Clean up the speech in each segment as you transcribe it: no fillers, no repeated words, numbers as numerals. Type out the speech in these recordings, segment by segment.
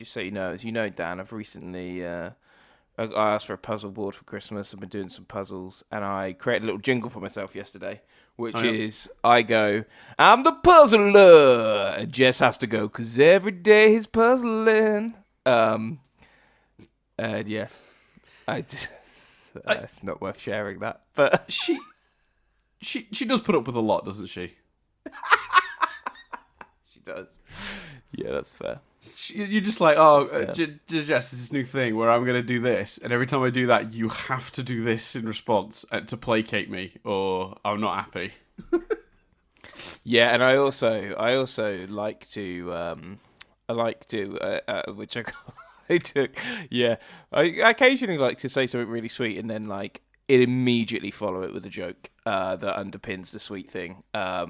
just so you know, Dan, I've recently I asked for a puzzle board for Christmas. I've been doing some puzzles, and I created a little jingle for myself yesterday, which is I go, "I'm the puzzler," and Jess has to go, "'cause every day he's puzzling." And yeah, it's not worth sharing that, but she does put up with a lot, doesn't she? She does. Yeah, that's fair. You're just like, Jess, this is this new thing where I'm going to do this, and every time I do that, you have to do this in response to placate me, or I'm not happy. Yeah, and I also like to which I took. Yeah, I occasionally like to say something really sweet and then like immediately follow it with a joke that underpins the sweet thing. How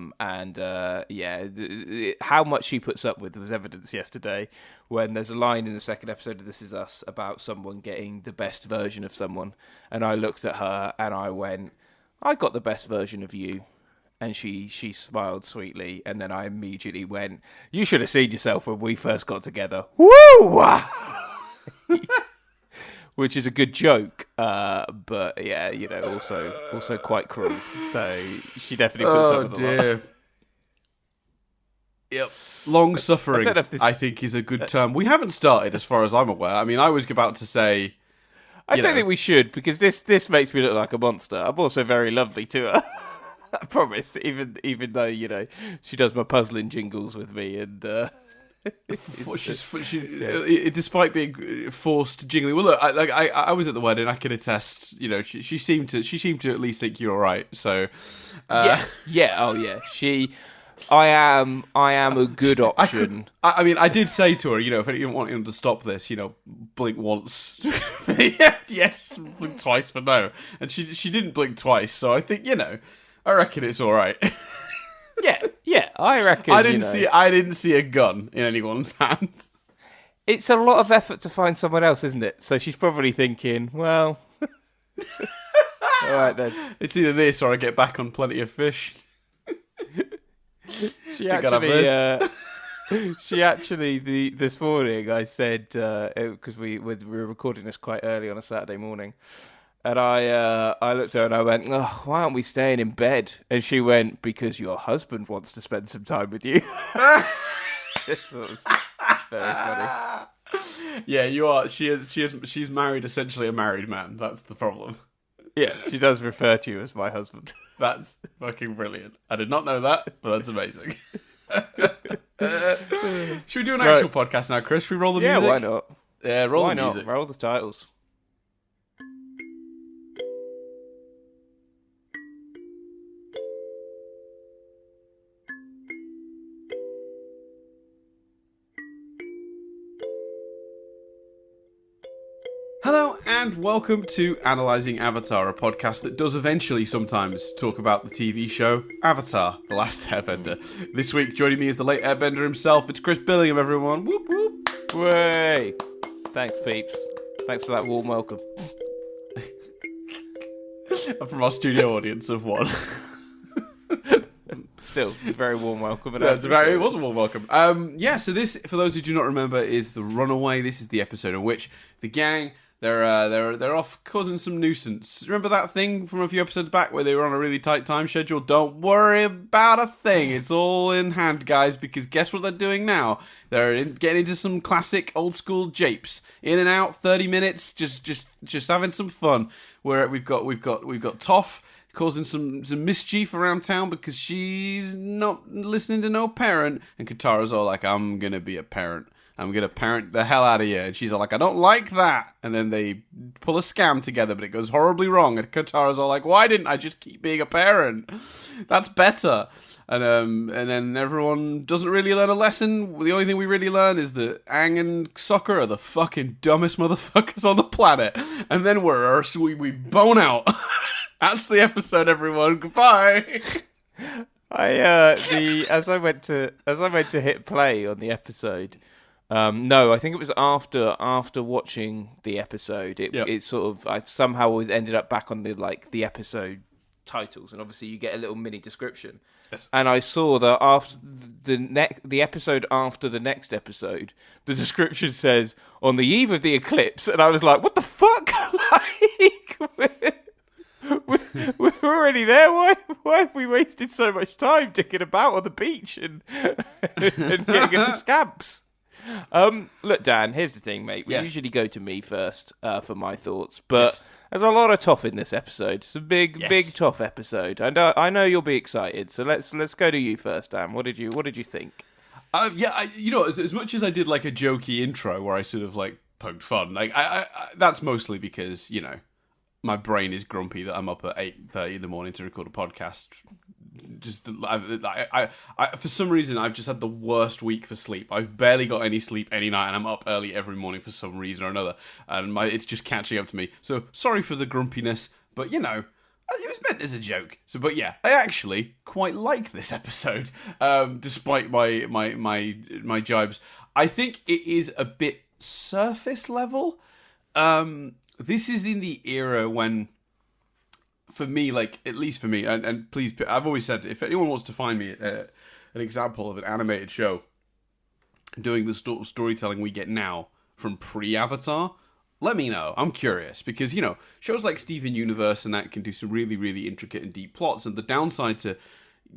much she puts up with was evidence yesterday when there's a line in the second episode of This Is Us about someone getting the best version of someone, and I looked at her and I went, "I got the best version of you." And she smiled sweetly, and then I immediately went, "You should have seen yourself when we first got together." Woo! Which is a good joke, but yeah, also quite cruel. So she definitely puts up with a lot. Yep, long suffering. I think is a good term. We haven't started, as far as I'm aware. I mean, I was about to say, I don't think we should, because this makes me look like a monster. I'm also very lovely to her. I promise, even though she does my puzzling jingles with me, and despite being forced jingling. Well, look, I was at the wedding. I can attest. She seemed to at least think you're all right. So yeah. Oh yeah. I am a good option. I mean, I did say to her, if anyone wanted him to stop this, blink once. Yes, blink twice for no. And she didn't blink twice. So I think I reckon it's all right. Yeah, I reckon. I didn't see a gun in anyone's hands. It's a lot of effort to find someone else, isn't it? So she's probably thinking, well, all right then. It's either this or I get back on Plenty of Fish. She actually, this morning I said, because we were recording this quite early on a Saturday morning. And I looked at her and I went, "Oh, why aren't we staying in bed?" And she went, "Because your husband wants to spend some time with you." That was very funny. Yeah, you are. She's married, essentially a married man. That's the problem. Yeah, she does refer to you as my husband. That's fucking brilliant. I did not know that, but that's amazing. Should we do an actual podcast now, Chris? Should we roll the music? Yeah, why not? Yeah, roll the music. Roll the titles. Hello and welcome to Analysing Avatar, a podcast that does eventually sometimes talk about the TV show Avatar The Last Airbender. This week joining me is the late Airbender himself. It's Chris Billingham, everyone. Whoop whoop. Way. Thanks, peeps. Thanks for that warm welcome. From our studio audience of one. Still, a very warm welcome. It was a warm welcome. So this, for those who do not remember, is the Runaway. This is the episode in which the gang they're off causing some nuisance. Remember that thing from a few episodes back where they were on a really tight time schedule? Don't worry about a thing. It's all in hand, guys. Because guess what they're doing now? They're getting into some classic old school japes. In and out, 30 minutes, just having some fun. Where we've got Toph causing some mischief around town because she's not listening to no parent, and Katara's all like, "I'm gonna be a parent. I'm gonna parent the hell out of you," and she's all like, "I don't like that." And then they pull a scam together, but it goes horribly wrong. And Katara's all like, "Why didn't I just keep being a parent? That's better." And then everyone doesn't really learn a lesson. The only thing we really learn is that Aang and Sokka are the fucking dumbest motherfuckers on the planet. And then we bone out. That's the episode, everyone. Goodbye. As I went to hit play on the episode. No, I think it was after watching the episode. It sort of, I somehow always ended up back on the episode titles, and obviously you get a little mini description. Yes. And I saw that after the episode after the next episode, the description says on the eve of the eclipse, and I was like, "What the fuck? We're already there. Why have we wasted so much time dicking about on the beach and getting into scamps?" Look, Dan, here's the thing, mate. We usually go to me first for my thoughts, but there's a lot of toff in this episode. It's a big toff episode, and I know you'll be excited. So let's go to you first, Dan. What did you think? As much as I did like a jokey intro where I sort of like poked fun, like I that's mostly because my brain is grumpy that I'm up at 8:30 in the morning to record a podcast. Just I for some reason I've just had the worst week for sleep. I've barely got any sleep any night, and I'm up early every morning for some reason or another, and it's just catching up to me. So sorry for the grumpiness, but it was meant as a joke. So, but yeah, I actually quite like this episode, despite my jibes. I think it is a bit surface level. This is in the era when, for me, like, at least for me, and please, I've always said, if anyone wants to find me an example of an animated show doing the storytelling we get now from pre-Avatar, let me know. I'm curious, because, shows like Steven Universe and that can do some really, really intricate and deep plots, and the downside to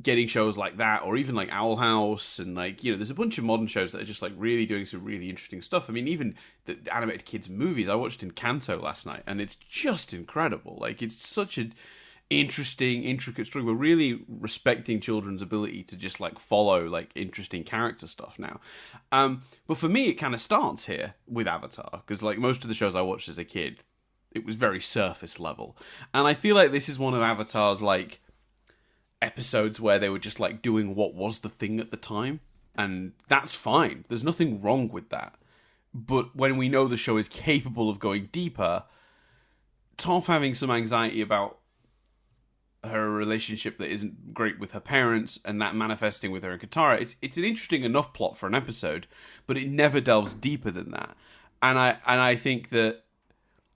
getting shows like that, or even like Owl House, and like, there's a bunch of modern shows that are just like really doing some really interesting stuff. I mean, even the animated kids movies, I watched Encanto last night, and it's just incredible. Like, it's such an interesting, intricate story. We're really respecting children's ability to just like follow like interesting character stuff now. But for me, it kind of starts here with Avatar, because like most of the shows I watched as a kid, it was very surface level. And I feel like this is one of Avatar's like episodes where they were just like doing what was the thing at the time, and that's fine. There's nothing wrong with that. But when we know the show is capable of going deeper, Toph having some anxiety about her relationship that isn't great with her parents, and that manifesting with her and Katara, it's an interesting enough plot for an episode, but it never delves deeper than that. And I think that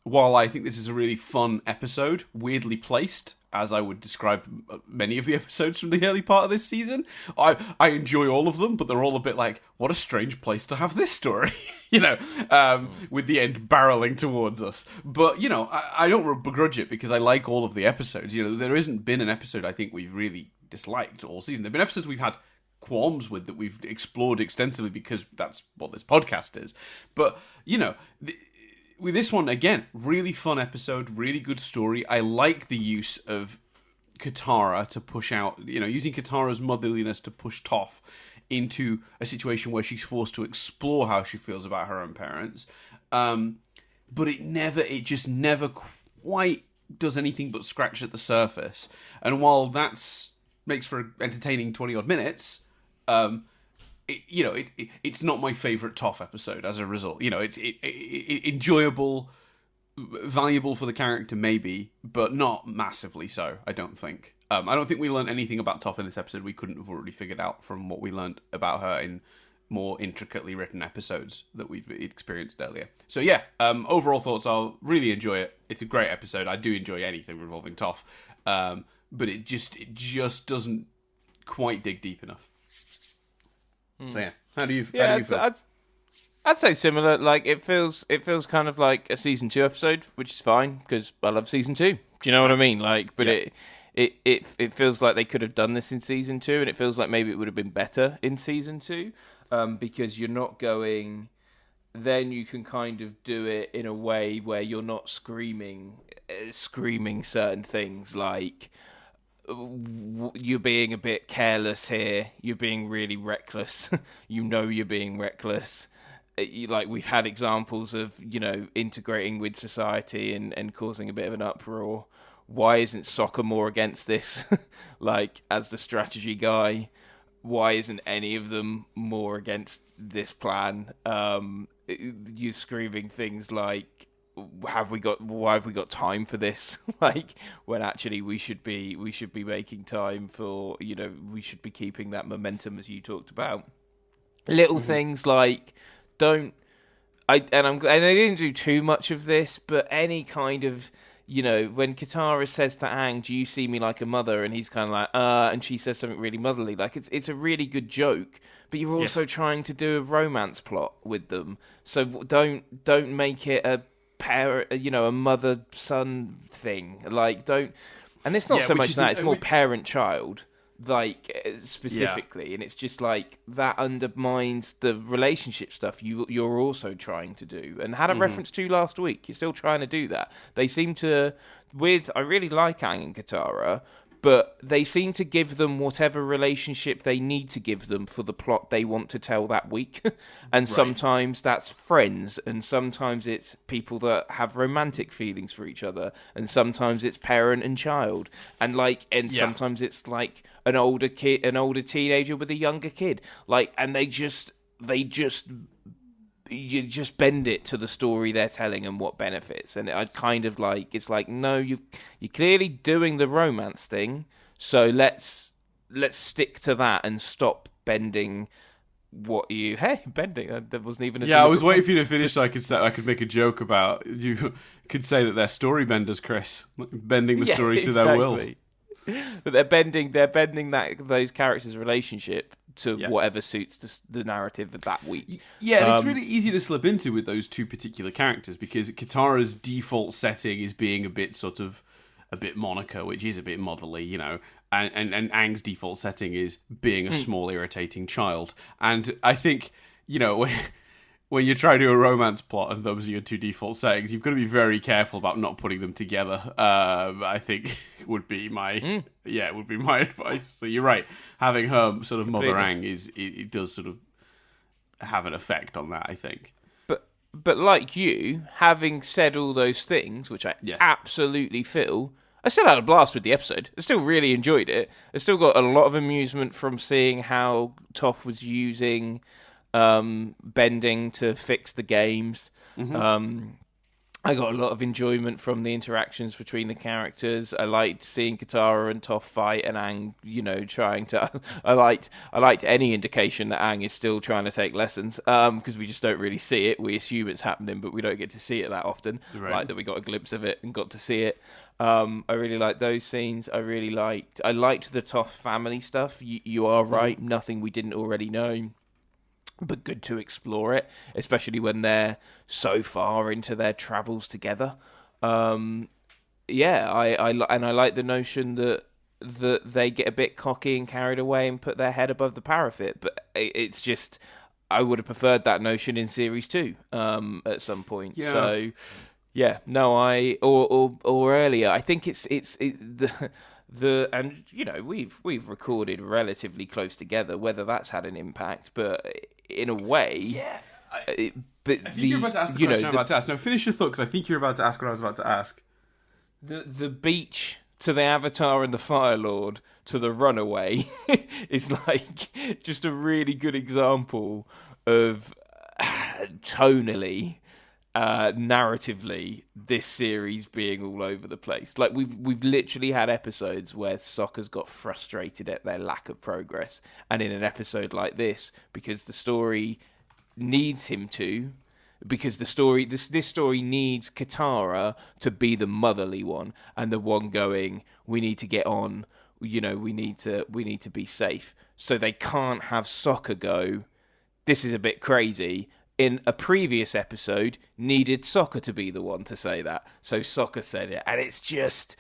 while I think this is a really fun episode, weirdly placed, as I would describe many of the episodes from the early part of this season, I enjoy all of them, but they're all a bit like, what a strange place to have this story, with the end barreling towards us. But, I don't begrudge it, because I like all of the episodes. There hasn't been an episode I think we've really disliked all season. There have been episodes we've had qualms with that we've explored extensively, because that's what this podcast is. But, with this one, again, really fun episode, really good story. I like the use of Katara to push out, using Katara's motherliness to push Toph into a situation where she's forced to explore how she feels about her own parents. But it just never quite does anything but scratch at the surface. And while that's makes for entertaining 20-odd minutes, it's not my favourite Toph episode as a result. It's enjoyable, valuable for the character maybe, but not massively so, I don't think. I don't think we learned anything about Toph in this episode we couldn't have already figured out from what we learned about her in more intricately written episodes that we've experienced earlier. So yeah, overall thoughts, I'll really enjoy it. It's a great episode. I do enjoy anything involving Toph, but it just doesn't quite dig deep enough. So yeah, how do you feel? I'd say similar. Like it feels kind of like a season 2 episode, which is fine because I love season 2. Do you know what I mean? Like, but it feels like they could have done this in season 2, and it feels like maybe it would have been better in season 2, because you're not going. Then you can kind of do it in a way where you're not screaming certain things like, you're being a bit careless here, you're being really reckless, you're being reckless. Like, we've had examples of, integrating with society and causing a bit of an uproar. Why isn't Sokka more against this? Like, as the strategy guy, why isn't any of them more against this plan? You're screaming things like, why have we got time for this? Like, when actually we should be making time for, we should be keeping that momentum, as you talked about. Little things like, and they didn't do too much of this, but any kind of, when Katara says to Aang, "Do you see me like a mother?" and he's kind of like, and she says something really motherly. Like it's a really good joke, but you're also trying to do a romance plot with them. So don't make it a a mother-son thing. Like don't, and it's not so much that it's more parent-child. Like specifically, and it's just like that undermines the relationship stuff you're also trying to do, and had a reference to last week. You're still trying to do that. They seem to, I really like Aang and Katara, but they seem to give them whatever relationship they need to give them for the plot they want to tell that week. And sometimes that's friends, and sometimes it's people that have romantic feelings for each other, and sometimes it's parent and child, and sometimes it's like an older teenager with a younger kid. Like, and you just bend it to the story they're telling and what benefits. And I'd kind of like, it's like, no, you're clearly doing the romance thing, so let's stick to that and stop bending bending. There wasn't even a I was waiting for you to finish so I could make a joke about, you could say that they're story benders, Chris, bending the story to their will. But they're bending those characters' relationship to whatever suits the narrative of that week. Yeah, and it's really easy to slip into with those two particular characters, because Katara's default setting is being a bit Monica, which is a bit motherly, and Aang's default setting is being a small, irritating child. And I think, when you're trying to do a romance plot and those are your two default settings, you've got to be very careful about not putting them together. I think would be my advice. So you're right, having her sort of mother Aang it does sort of have an effect on that, I think. But like you, having said all those things, which I absolutely feel, I still had a blast with the episode. I still really enjoyed it. I still got a lot of amusement from seeing how Toph was using bending to fix the games. I got a lot of enjoyment from the interactions between the characters. I liked seeing Katara and Toph fight, and Aang, trying to. I liked any indication that Aang is still trying to take lessons, because we just don't really see it. We assume it's happening, but we don't get to see it that often. Right. Like that, we got a glimpse of it and got to see it. I really liked those scenes. I liked the Toph family stuff. You are right. Nothing we didn't already know, but good to explore it, especially when they're so far into their travels together. I like the notion that they get a bit cocky and carried away and put their head above the parapet. But it's just, I would have preferred that notion in series 2 at some point. Yeah. So or earlier. I think it's and we've recorded relatively close together. Whether that's had an impact, but in a way, I think you're about to ask the question I'm about to ask. No, finish your thought, because I think you're about to ask what I was about to ask. The beach to the Avatar and the Fire Lord to the Runaway is like just a really good example of tonally, narratively, this series being all over the place. Like we've literally had episodes where Sokka's got frustrated at their lack of progress, and in an episode like this, because the story needs him to, because this story needs Katara to be the motherly one and the one going, we need to get on, we need to be safe. So they can't have Sokka go, this is a bit crazy. In a previous episode, needed Sokka to be the one to say that. So Sokka said it, and it's just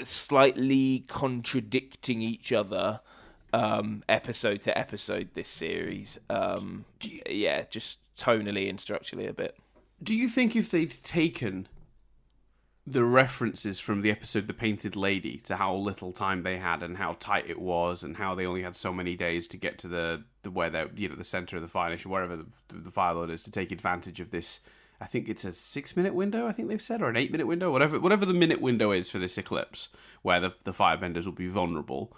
slightly contradicting each other, episode to episode, this series. Just tonally and structurally a bit. Do you think if they'd taken the references from the episode The Painted Lady to how little time they had and how tight it was and how they only had so many days to get to the where they're, the center of the Fire Nation, wherever the Fire Lord is, to take advantage of this, I think it's a 6-minute window, I think they've said, or an 8-minute window, whatever the minute window is for this eclipse, where the Firebenders will be vulnerable.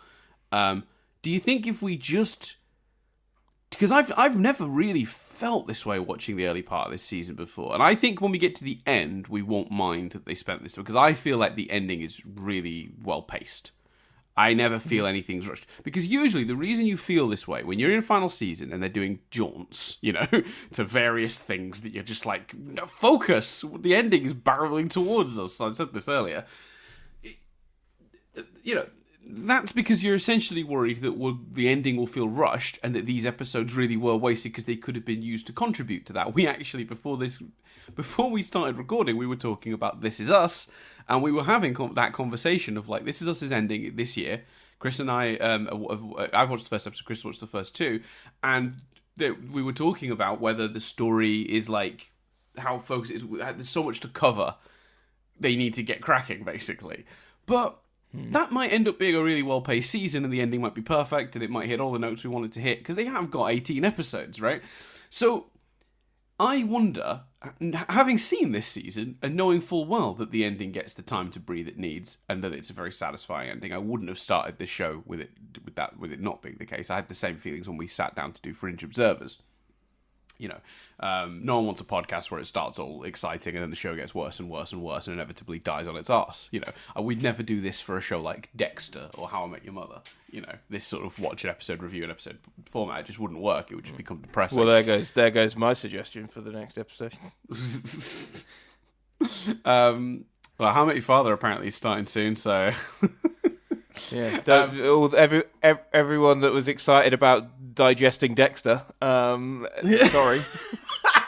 Do you think if we just... Because I've never really felt this way watching the early part of this season before. And I think when we get to the end, we won't mind that they spent this, because I feel like the ending is really well paced. I never feel anything's rushed. Because usually the reason you feel this way, when you're in final season and they're doing jaunts, to various things that you're just like, no, focus, the ending is barreling towards us. I said this earlier. That's because you're essentially worried that the ending will feel rushed and that these episodes really were wasted because they could have been used to contribute to that. We actually, before we started recording, we were talking about This Is Us, and we were having that conversation of like, This Is Us is ending this year. Chris and I, I've watched the first episode, Chris watched the first two, and we were talking about whether the story is like, how focused it is. There's so much to cover. They need to get cracking, basically. But that might end up being a really well-paced season, and the ending might be perfect, and it might hit all the notes we want it to hit, because they have got 18 episodes, right? So, I wonder, having seen this season, and knowing full well that the ending gets the time to breathe it needs, and that it's a very satisfying ending, I wouldn't have started this show with it not being the case. I had the same feelings when we sat down to do Fringe Observers. No one wants a podcast where it starts all exciting and then the show gets worse and worse and worse and inevitably dies on its arse. We'd never do this for a show like Dexter or How I Met Your Mother. This sort of watch an episode, review an episod format just wouldn't work. It would just become depressing. Well, there goes my suggestion for the next episode. Well, How I Met Your Father apparently is starting soon, so... Yeah, everyone that was excited about digesting Dexter. Sorry. We've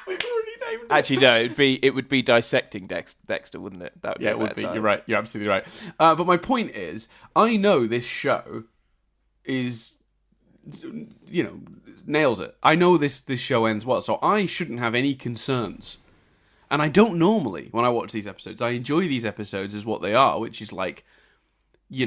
already named it. Actually, no. It would be dissecting Dexter, wouldn't it? That would it would be. You're right. You're absolutely right. But my point is, I know this show is, nails it. I know this show ends well, so I shouldn't have any concerns. And I don't normally when I watch these episodes. I enjoy these episodes as what they are, which is like, the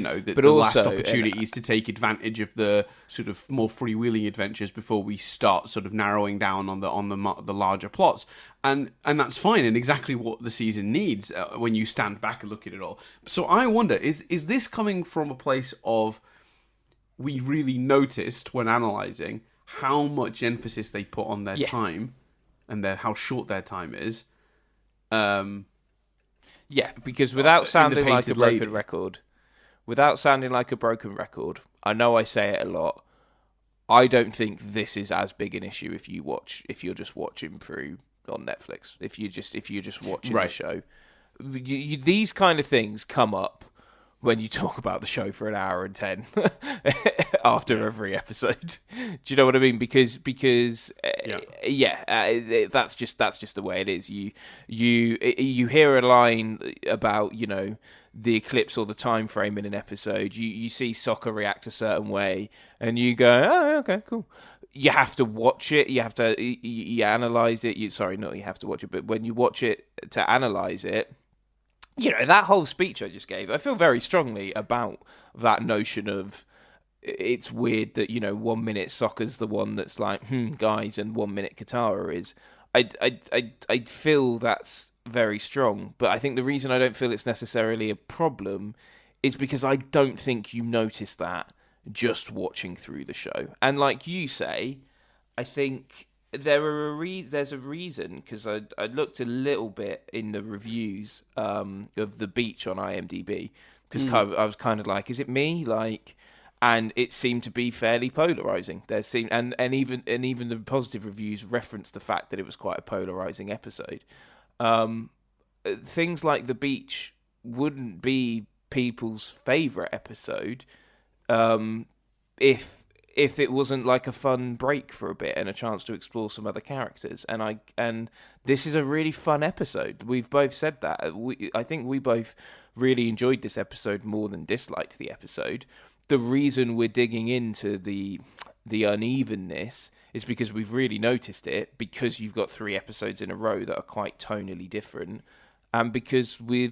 last opportunities to take advantage of the sort of more freewheeling adventures before we start sort of narrowing down on the larger plots, and that's fine and exactly what the season needs when you stand back and look at it all. So I wonder, is this coming from a place of we really noticed when analysing how much emphasis they put on their time and how short their time is? Because without sounding like a broken record. Without sounding like a broken record, I know I say it a lot. I don't think this is as big an issue if you're just watching through on Netflix. If you're just watching the show, these kind of things come up when you talk about the show for an hour and 10 after every episode. Do you know what I mean? Because that's just the way it is. You hear a line about the eclipse or the time frame in an episode, you see Sokka react a certain way, and you go, oh, okay, cool. You have to watch it. You have to you analyze it. You have to watch it, but when you watch it to analyze it, that whole speech I just gave, I feel very strongly about that notion of it's weird that 1 minute Sokka's the one that's like, guys, and 1 minute Katara is. I feel that's very strong, but I think the reason I don't feel it's necessarily a problem is because I don't think you notice that just watching through the show. And like you say, I think there's a reason, because I looked a little bit in the reviews of The Beach on IMDb, because I was kind of like, is it me? And it seemed to be fairly polarizing. And even the positive reviews referenced the fact that it was quite a polarizing episode. Things like The Beach wouldn't be people's favorite episode if it wasn't like a fun break for a bit and a chance to explore some other characters. And this is a really fun episode. We've both said that. I think we both really enjoyed this episode more than disliked the episode. The reason we're digging into the unevenness is because we've really noticed it, because you've got 3 episodes in a row that are quite tonally different, and because we're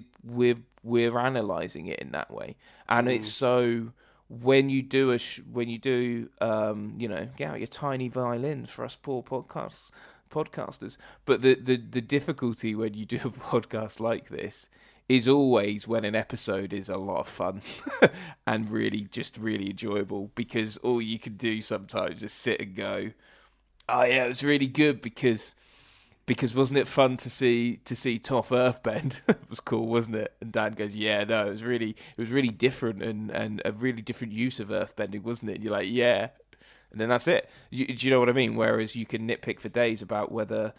analysing it in that way. And it's so when you do get out your tiny violins for us poor podcasters. But the difficulty when you do a podcast like this is always when an episode is a lot of fun and really enjoyable, because all you can do sometimes is sit and go, oh yeah, it was really good, because because wasn't it fun to see Toph earthbend? It was cool, wasn't it? And Dan goes, yeah, no, it was really different and a really different use of earthbending, wasn't it? And you're like, yeah, and then that's it. Do you know what I mean? Whereas you can nitpick for days about whether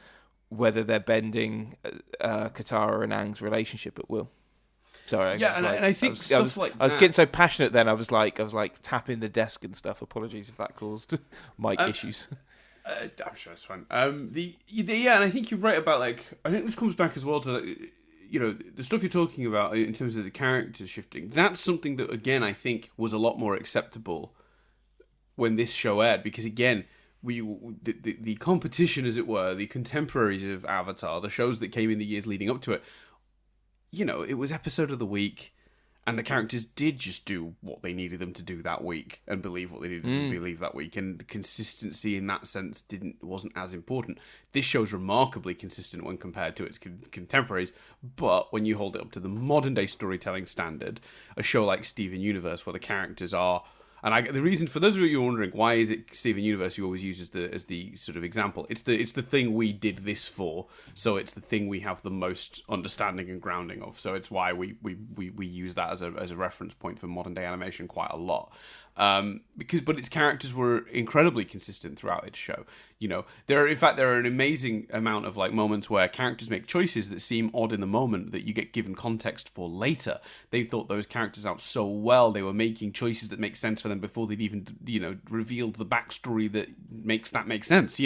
they're bending Katara and Aang's relationship at will. Sorry, yeah, and I think stuff like that. I was getting so passionate then. I was like tapping the desk and stuff. Apologies if that caused mic issues. I'm sure it's fine. And I think you're right about I think this comes back as well to the stuff you're talking about in terms of the character shifting. That's something that again I think was a lot more acceptable when this show aired, because again the competition, as it were, the contemporaries of Avatar, the shows that came in the years leading up to it. It was episode of the week, and the characters did just do what they needed them to do that week and believe what they needed them to believe that week, and the consistency in that sense wasn't as important. This show's remarkably consistent when compared to its contemporaries, but when you hold it up to the modern day storytelling standard, a show like Steven Universe, where the characters are... And the reason, for those of you wondering, why is it Steven Universe you always use as the sort of example? It's the thing we did this for, so it's the thing we have the most understanding and grounding of. So it's why we use that as a reference point for modern day animation quite a lot. But its characters were incredibly consistent throughout its show. There are an amazing amount of moments where characters make choices that seem odd in the moment that you get given context for later. They thought those characters out so well. They were making choices that make sense for them before they'd even revealed the backstory that makes sense.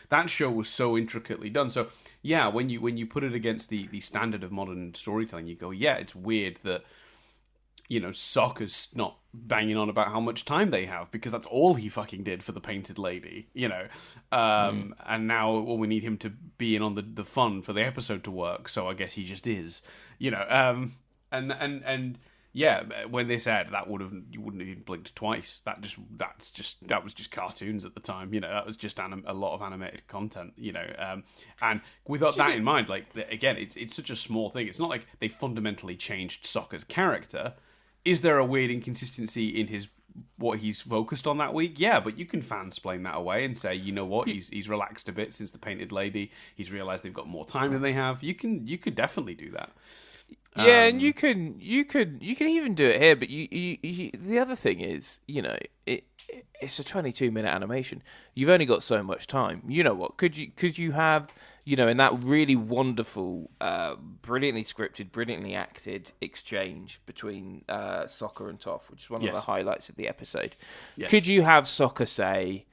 That show was so intricately done. So yeah, when you put it against the standard of modern storytelling, you go, yeah, it's weird that Sokka's not banging on about how much time they have, because that's all he fucking did for the Painted Lady, and now we need him to be in on the fun for the episode to work, so I guess he just is, and yeah, when this aired, you wouldn't have even blinked twice. That was just cartoons at the time, that was just a lot of animated content, and without that in mind, again, it's such a small thing. It's not like they fundamentally changed Sokka's character. Is there a weird inconsistency in what he's focused on that week? Yeah, but you can fansplain that away and say, you know what, he's relaxed a bit since the Painted Lady. He's realised they've got more time than they have. You could definitely do that. Yeah, and you can even do it here. But you the other thing is, it's a 22-minute animation. You've only got so much time. You know what? Could you have, in that really wonderful, brilliantly scripted, brilliantly acted exchange between Sokka and Toph, which is one of the highlights of the episode. Yes. Could you have Sokka say,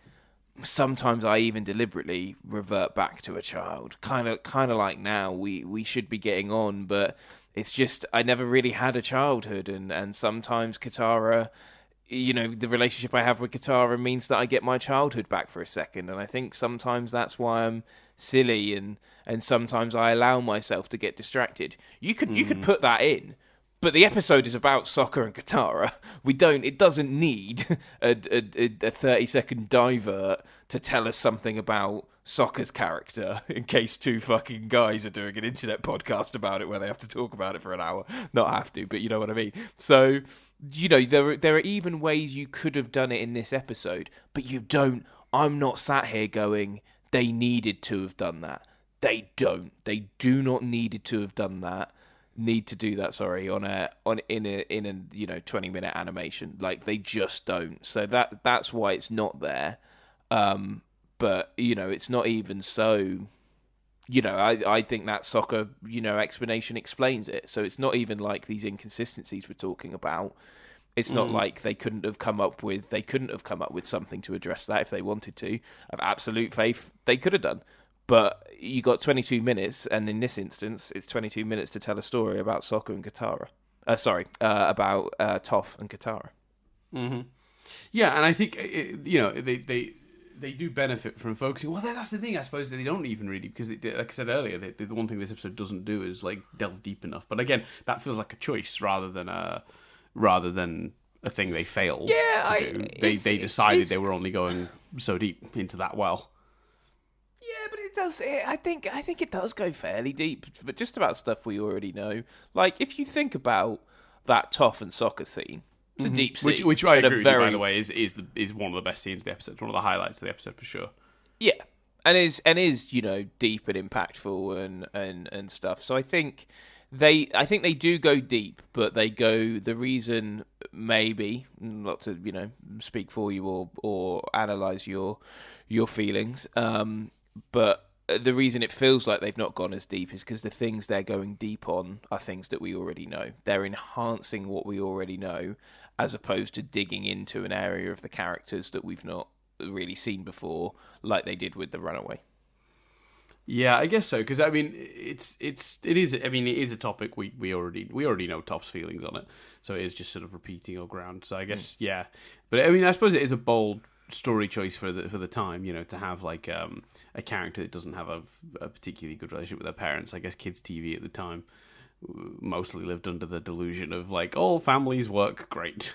sometimes I even deliberately revert back to a child, kind of like now we should be getting on, but it's just I never really had a childhood, and sometimes Katara, the relationship I have with Katara means that I get my childhood back for a second, and I think sometimes that's why I'm silly, and sometimes I allow myself to get distracted. You could put that in, but the episode is about Sokka and Katara. It doesn't need a 30-second divert to tell us something about Sokka's character, in case two fucking guys are doing an internet podcast about it where they have to talk about it for an hour. Not have to, but you know what I mean. So, there are even ways you could have done it in this episode, but you don't. I'm not sat here going, they needed to have done that. They don't. They do not needed to have done that. Need to do that, sorry, in a 20-minute animation. They just don't. So that's why it's not there. But it's not even so. I think that Sokka explanation explains it. So it's not even like these inconsistencies we're talking about. It's not like they couldn't have come up with something to address that if they wanted to. I have absolute faith they could have done. But you got 22 minutes, and in this instance, it's 22 minutes to tell a story about Sokka and Katara. About Toph and Katara. Mm-hmm. Yeah, and I think they do benefit from focusing. Well, that's the thing, I suppose, that they don't even really, because like I said earlier, the one thing this episode doesn't do is delve deep enough. But again, that feels like a choice rather than a thing they failed. Yeah, to do. They decided they were only going so deep into that well. Yeah, but it does. I think it does go fairly deep, but just about stuff we already know. If you think about that Toph and Sokka scene, it's a deep scene, which I agree with you, by the way, is one of the best scenes of the episode. It's one of the highlights of the episode for sure. Yeah, and is deep and impactful and stuff. So I think they do go deep, but they go the reason maybe not to speak for you or analyze your feelings, but the reason it feels like they've not gone as deep is because the things they're going deep on are things that we already know. They're enhancing what we already know, as opposed to digging into an area of the characters that we've not really seen before, like they did with the Runaway. Yeah, I guess so, because I mean, it is a topic we already know Toph's feelings on it, so it is just sort of repeating our ground. So I guess yeah, but I mean, I suppose it is a bold story choice for the time, to have like a character that doesn't have a particularly good relationship with their parents. I guess kids' TV at the time mostly lived under the delusion of like all families work great.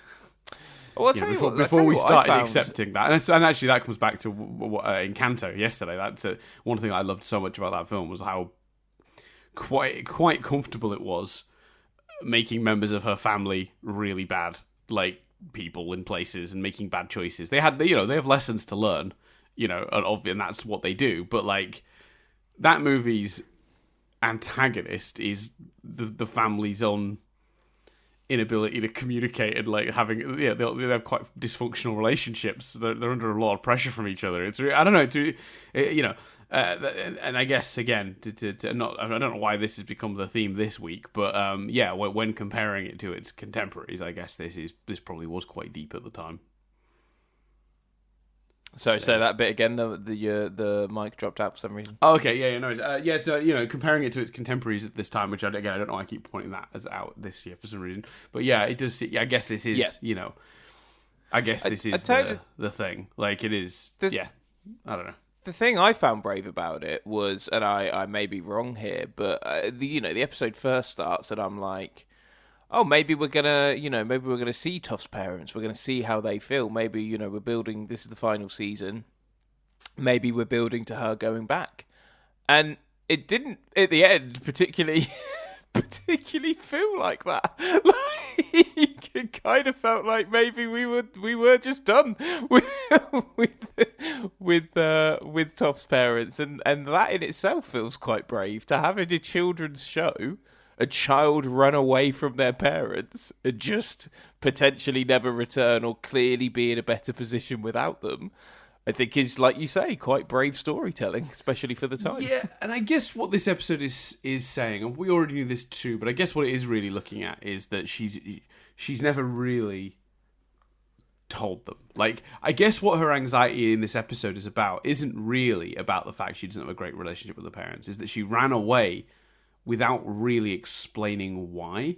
Well, before we started accepting that, and actually that comes back to Encanto yesterday. That's one thing I loved so much about that film was how quite comfortable it was making members of her family really bad, like people in places and making bad choices. They have lessons to learn, and that's what they do. But like that movie's antagonist is the family's own inability to communicate and like having they have quite dysfunctional relationships. They're under a lot of pressure from each other. It's I don't know and I guess again to not I don't know why this has become the theme this week, but when comparing it to its contemporaries, I guess this probably was quite deep at the time. Sorry, say that bit again. The mic dropped out for some reason. Oh, okay, yeah, no, so comparing it to its contemporaries at this time, which I don't know. I keep pointing that as out this year for some reason, but yeah, it does. I guess this is, I guess this is the thing. Like it is, I don't know. The thing I found brave about it was, and I may be wrong here, but the episode first starts, and I'm like, oh, maybe we're gonna see Toph's parents. We're gonna see how they feel. Maybe we're building. This is the final season. Maybe we're building to her going back, and it didn't at the end particularly feel like that. Like it kind of felt like maybe we were just done with Toph's parents, and that in itself feels quite brave to have in a children's show. A child run away from their parents and just potentially never return or clearly be in a better position without them, I think is, like you say, quite brave storytelling, especially for the time. Yeah, and I guess what this episode is saying, and we already knew this too, but I guess what it is really looking at is that she's never really told them. Like, I guess what her anxiety in this episode is about isn't really about the fact she doesn't have a great relationship with her parents, is that she ran away without really explaining why.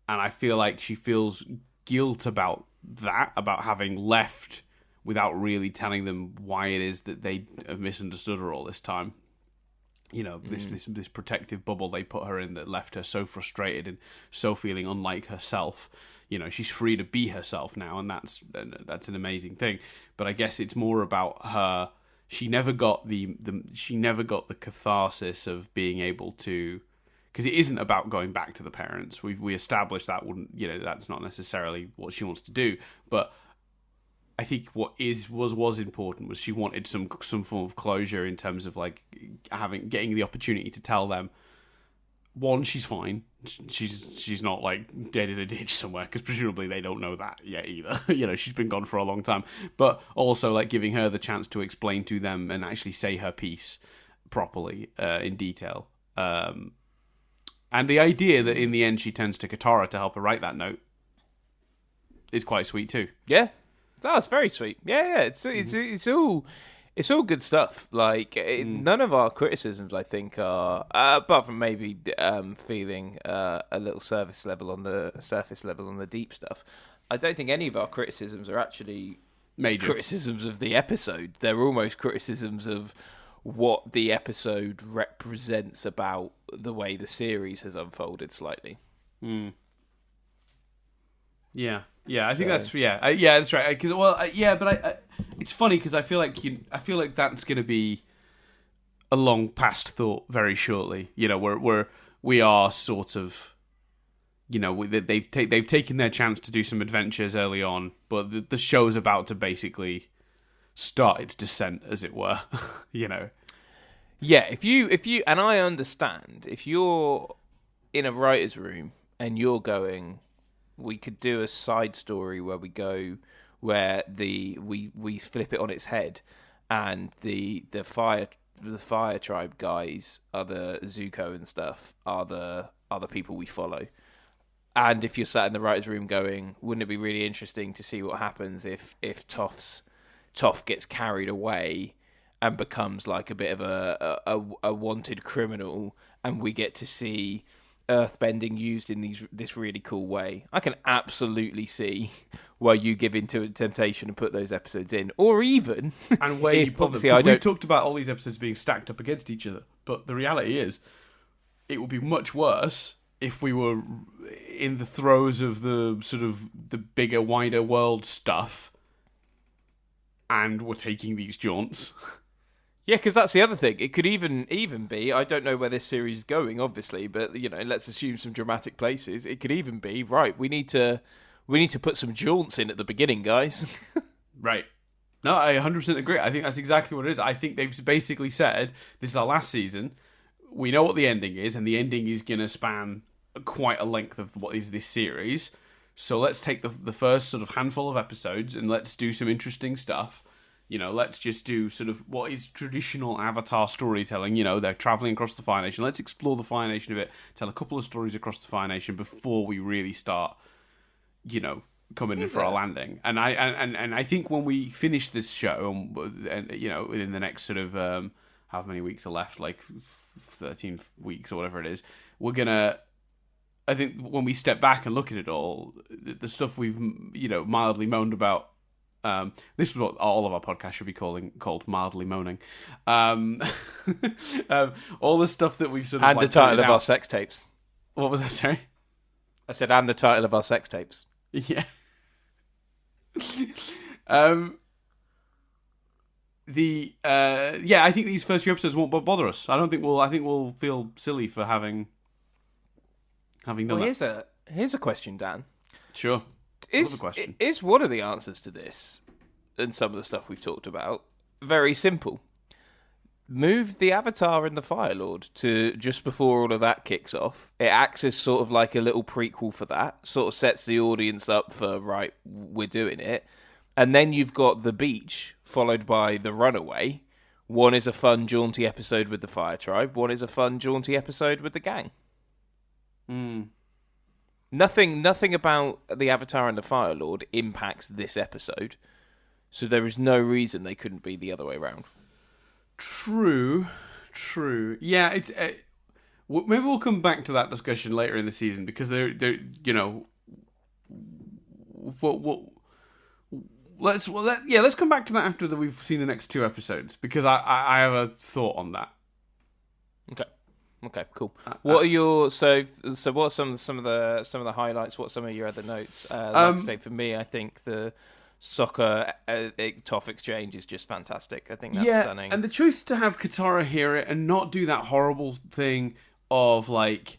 And I feel like she feels guilt about that, about having left without really telling them why it is that they have misunderstood her all this time. This protective bubble they put her in that left her so frustrated and so feeling unlike herself. She's free to be herself now, and that's an amazing thing. But I guess it's more about her. She never got the catharsis of being able to, because it isn't about going back to the parents. We established that that's not necessarily what she wants to do. But I think what was important was she wanted some form of closure in terms of like getting the opportunity to tell them, one, she's fine. She's not like dead in a ditch somewhere, because presumably they don't know that yet either. She's been gone for a long time. But also like giving her the chance to explain to them and actually say her piece properly in detail. And the idea that in the end she turns to Katara to help her write that note is quite sweet too. Yeah, that's very sweet. Yeah. It's all good stuff. Like none of our criticisms, I think, are apart from maybe feeling a little surface level on the deep stuff. I don't think any of our criticisms are actually major criticisms of the episode. They're almost criticisms of what the episode represents about the way the series has unfolded slightly. Yeah, I think that's that's right. Because but it's funny because I feel like that's going to be a long past thought very shortly. Where we are sort of, they've taken their chance to do some adventures early on, but the show's about to basically start its descent, as it were. Yeah, if you and I understand, if you're in a writer's room and you're going, we could do a side story where we flip it on its head, and the fire tribe guys are the Zuko and stuff are the people we follow. And if you're sat in the writer's room going, wouldn't it be really interesting to see what happens if Toph gets carried away and becomes like a bit of a wanted criminal, and we get to see earthbending used in this really cool way. I can absolutely see why you give into a temptation and put those episodes in, or even and where you put them. We've talked about all these episodes being stacked up against each other, but the reality is, it would be much worse if we were in the throes of the sort of the bigger, wider world stuff, and we're taking these jaunts. Yeah, because that's the other thing. It could even be, I don't know where this series is going, obviously, but let's assume some dramatic places. It could even be, right, we need to put some jaunts in at the beginning, guys. Right. No, I 100% agree. I think that's exactly what it is. I think they've basically said, this is our last season. We know what the ending is, and the ending is going to span quite a length of what is this series. So let's take the first sort of handful of episodes and let's do some interesting stuff. Let's just do sort of what is traditional Avatar storytelling. They're traveling across the Fire Nation. Let's explore the Fire Nation a bit, tell a couple of stories across the Fire Nation before we really start, coming in for our landing. And I think when we finish this show, and within the next sort of how many weeks are left, like 13 weeks or whatever it is, we're gonna. I think when we step back and look at it all, the stuff we've mildly moaned about. This is what all of our podcasts should be called mildly moaning. All the stuff that we've sort of and the title of our sex tapes. What was that? Sorry, I said, and the title of our sex tapes. Yeah. I think these first few episodes won't bother us. I think we'll feel silly for having done that. Here's a question, Dan. Sure. Is one of the answers to this, and some of the stuff we've talked about, very simple. Move the Avatar and the Fire Lord to just before all of that kicks off. It acts as sort of like a little prequel for that. Sort of sets the audience up for, right, we're doing it. And then you've got The Beach, followed by The Runaway. One is a fun, jaunty episode with the Fire Tribe. One is a fun, jaunty episode with the gang. Nothing about the Avatar and the Fire Lord impacts this episode, so there is no reason they couldn't be the other way around. True. Yeah, it's maybe we'll come back to that discussion later in the season, because they're let's come back to that after we've seen the next two episodes, because I have a thought on that. Okay, cool. What are your so what are some of the highlights? What are some of your other notes? Like I say, for me, I think the Sokka Toph exchange is just fantastic. I think that's stunning. And the choice to have Katara hear it and not do that horrible thing of like,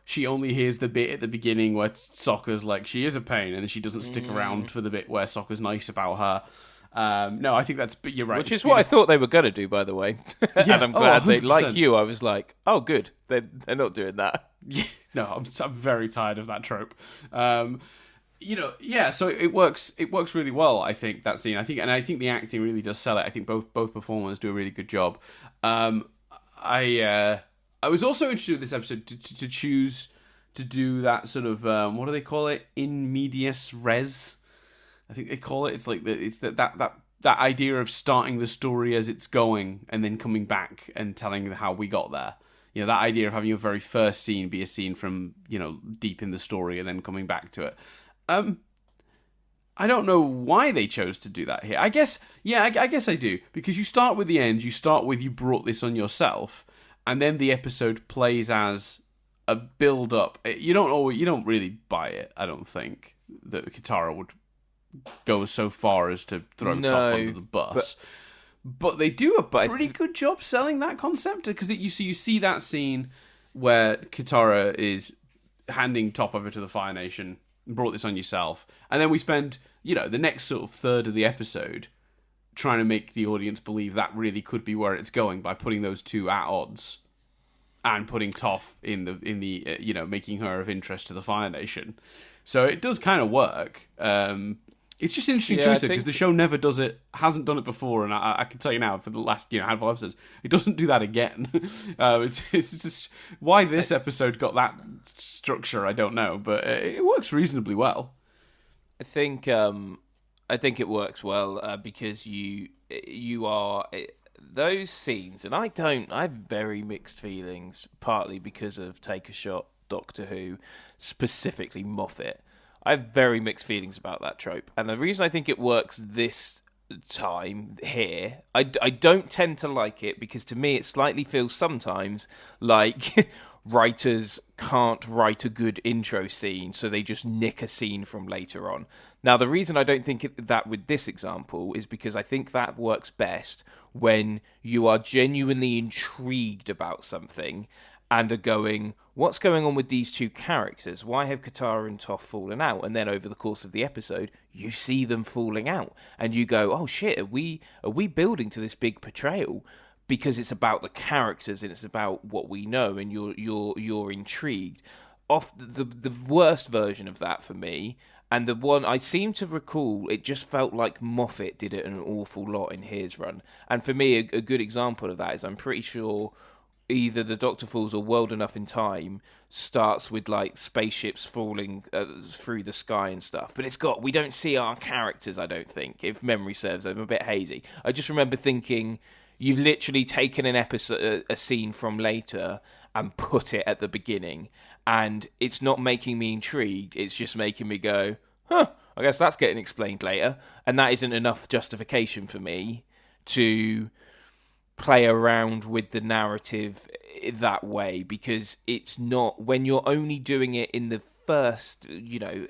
she only hears the bit at the beginning where Sokka's like, she is a pain, and then she doesn't stick around for the bit where Sokka's nice about her. No, I think you're right. Which is what I thought they were going to do, by the way. And I'm glad they, like you, I was like, oh, good. They're not doing that. Yeah, no, I'm very tired of that trope. So it works really well, I think, that scene. I think the acting really does sell it. I think both performers do a really good job. I was also interested in this episode to choose to do that sort of, what do they call it? In medias res, I think they call it. It's like that idea of starting the story as it's going and then coming back and telling how we got there. That idea of having your very first scene be a scene from, deep in the story and then coming back to it. I don't know why they chose to do that here. I guess I do. Because you start with the end, you start with you brought this on yourself, and then the episode plays as a build-up. You don't really buy it, I don't think, that Katara would go so far as to throw Toph under the bus. But they do a pretty good job selling that concept, because you see that scene where Katara is handing Toph over to the Fire Nation, brought this on yourself, and then we spend the next sort of third of the episode trying to make the audience believe that really could be where it's going by putting those two at odds and putting Toph in the making her of interest to the Fire Nation. So it does kind of work. It's just an interesting choice because the show never does it, hasn't done it before, and I can tell you now for the last handful of episodes, it doesn't do that again. It's just why this episode got that structure, I don't know, but it works reasonably well. I think it works well because you are those scenes, and I have very mixed feelings, partly because of Take a Shot, Doctor Who, specifically Moffat. I have very mixed feelings about that trope. And the reason I think it works this time here, I don't tend to like it because to me it slightly feels sometimes like writers can't write a good intro scene, so they just nick a scene from later on. Now, the reason I don't think that with this example is because I think that works best when you are genuinely intrigued about something and are going, what's going on with these two characters? Why have Katara and Toph fallen out? And then over the course of the episode, you see them falling out, and you go, oh shit, are we building to this big portrayal? Because it's about the characters and it's about what we know, and you're intrigued. Off the worst version of that for me, and the one I seem to recall, it just felt like Moffat did it an awful lot in his run. And for me, a good example of that is I'm pretty sure either The Doctor Falls or World Enough in Time starts with like spaceships falling through the sky and stuff, but we don't see our characters, I don't think, if memory serves. I'm a bit hazy. I just remember thinking, you've literally taken an episode, a scene from later, and put it at the beginning, and it's not making me intrigued, it's just making me go, I guess that's getting explained later, and that isn't enough justification for me to play around with the narrative that way, because it's not, when you're only doing it in the first,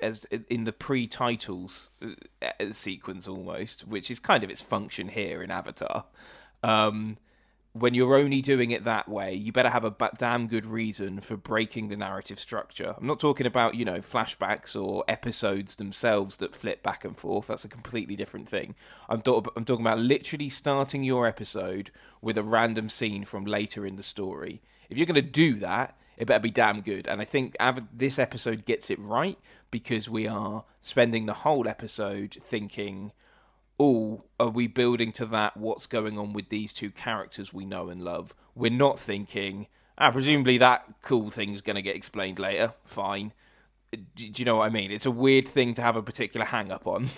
as in the pre-titles sequence almost, which is kind of its function here in Avatar, when you're only doing it that way, you better have a damn good reason for breaking the narrative structure. I'm not talking about, flashbacks or episodes themselves that flip back and forth. That's a completely different thing. I'm talking about literally starting your episode with a random scene from later in the story. If you're going to do that, it better be damn good. And I think this episode gets it right, because we are spending the whole episode thinking, are we building to that? What's going on with these two characters we know and love? We're not thinking, presumably that cool thing's going to get explained later. Fine. Do you know what I mean? It's a weird thing to have a particular hang-up on.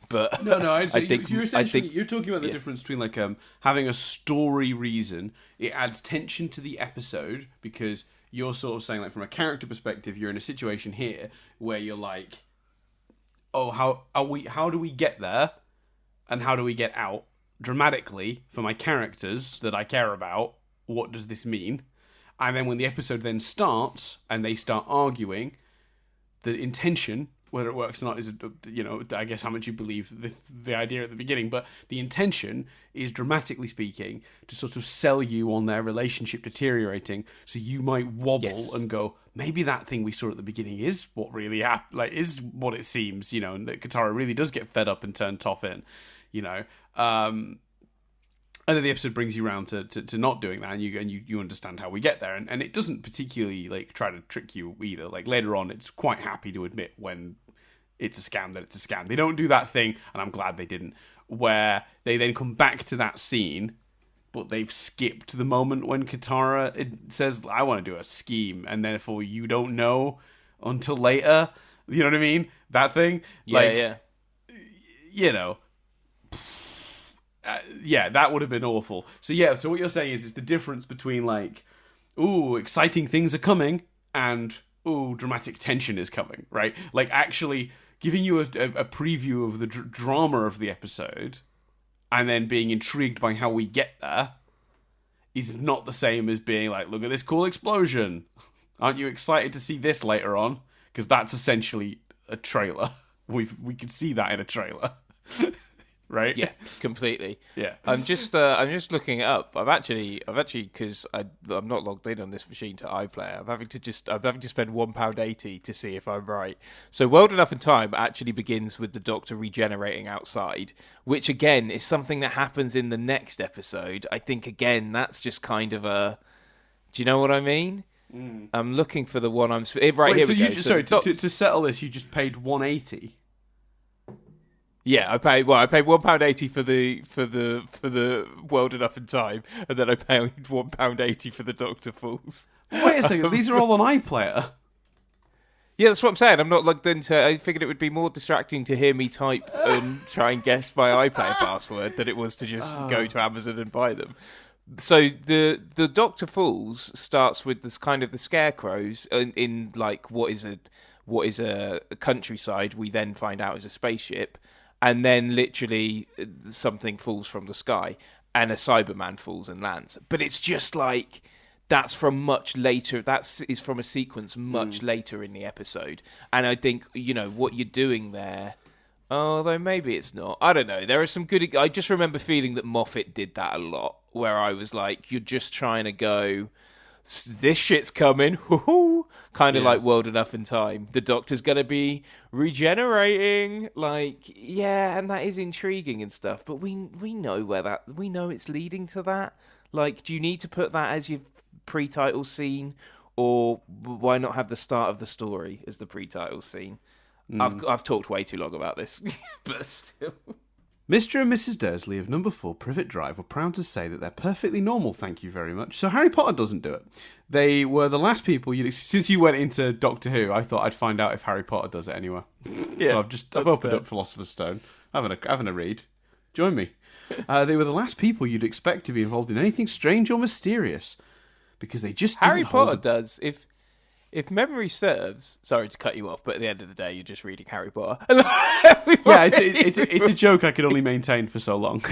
But no, I think you're talking about the difference between like having a story reason. It adds tension to the episode, because you're sort of saying, like, from a character perspective, you're in a situation here where you're like, oh, how do we get there, and how do we get out dramatically for my characters that I care about? What does this mean? And then when the episode then starts and they start arguing, the intention, whether it works or not, is, I guess how much you believe the idea at the beginning, but the intention is, dramatically speaking, to sort of sell you on their relationship deteriorating, so you might wobble and go, maybe that thing we saw at the beginning is what really happened, like, is what it seems, and that Katara really does get fed up and turn Toph in, and then the episode brings you around to not doing that, and you understand how we get there, and it doesn't particularly like try to trick you either. Like, later on, it's quite happy to admit when it's a scam that it's a scam. They don't do that thing, and I'm glad they didn't, where they then come back to that scene, but they've skipped the moment when Katara says, I want to do a scheme, and therefore you don't know until later. You know what I mean? That thing? Yeah. That would have been awful. So what you're saying is, it's the difference between, like, ooh, exciting things are coming, and ooh, dramatic tension is coming, right? Like, actually giving you a preview of the drama of the episode, and then being intrigued by how we get there, is not the same as being like, look at this cool explosion. Aren't you excited to see this later on? Because that's essentially a trailer. We could see that in a trailer. right? Yeah, completely. Yeah. I'm just looking it up. I've actually, because I'm not logged in on this machine to iPlayer. I'm having to spend £1.80 to see if I'm right. So, World Enough in Time actually begins with the Doctor regenerating outside, which again is something that happens in the next episode. I think again that's just kind of a. Do you know what I mean? I'm looking for the one I'm. Right. Wait, here so we go. sorry, to settle this, you just paid 180. Yeah, I paid £1.80 for the World Enough in Time, and then I paid £1.80 for the Doctor Falls. Wait a second, these are all on iPlayer. Yeah, that's what I'm saying. I'm not logged into. I figured it would be more distracting to hear me type and try and guess my iPlayer password than it was to just go to Amazon and buy them. So the Doctor Falls starts with this kind of the scarecrows in like what is a countryside. We then find out is a spaceship. And then literally something falls from the sky and a Cyberman falls and lands. But it's just like, that's from much later. That is from a sequence much later in the episode. And I think, what you're doing there, although maybe it's not. I don't know. There are some good... I just remember feeling that Moffat did that a lot, where I was like, you're just trying to go... This shit's coming, kind of like World Enough in Time. The Doctor's going to be regenerating, and that is intriguing and stuff. But we know we know it's leading to that. Like, do you need to put that as your pre-title scene, or why not have the start of the story as the pre-title scene? I've talked way too long about this, but still. Mr. and Mrs. Dursley of number 4 Privet Drive were proud to say that they're perfectly normal, thank you very much. So Harry Potter doesn't do it. They were the last people since you went into Doctor Who, I thought I'd find out if Harry Potter does it anywhere. Yeah, so I've opened up Philosopher's Stone, having a read. Join me. They were the last people you'd expect to be involved in anything strange or mysterious, because they just Harry Potter does. If memory serves, sorry to cut you off, but at the end of the day, you're just reading Harry Potter. Yeah, it's a joke I could only maintain for so long.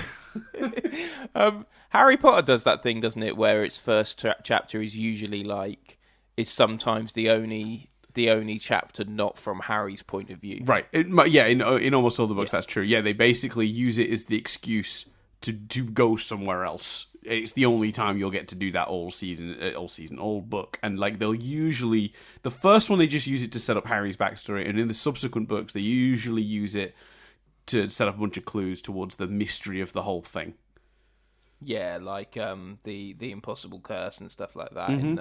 Harry Potter does that thing, doesn't it, where its first chapter is usually is sometimes the only chapter not from Harry's point of view. Right. In almost all the books, that's true. Yeah, they basically use it as the excuse to go somewhere else. It's the only time you'll get to do that all book. And they'll usually, the first one they just use it to set up Harry's backstory, and in the subsequent books they usually use it to set up a bunch of clues towards the mystery of the whole thing. Yeah, like the Impossible Curse and stuff like that in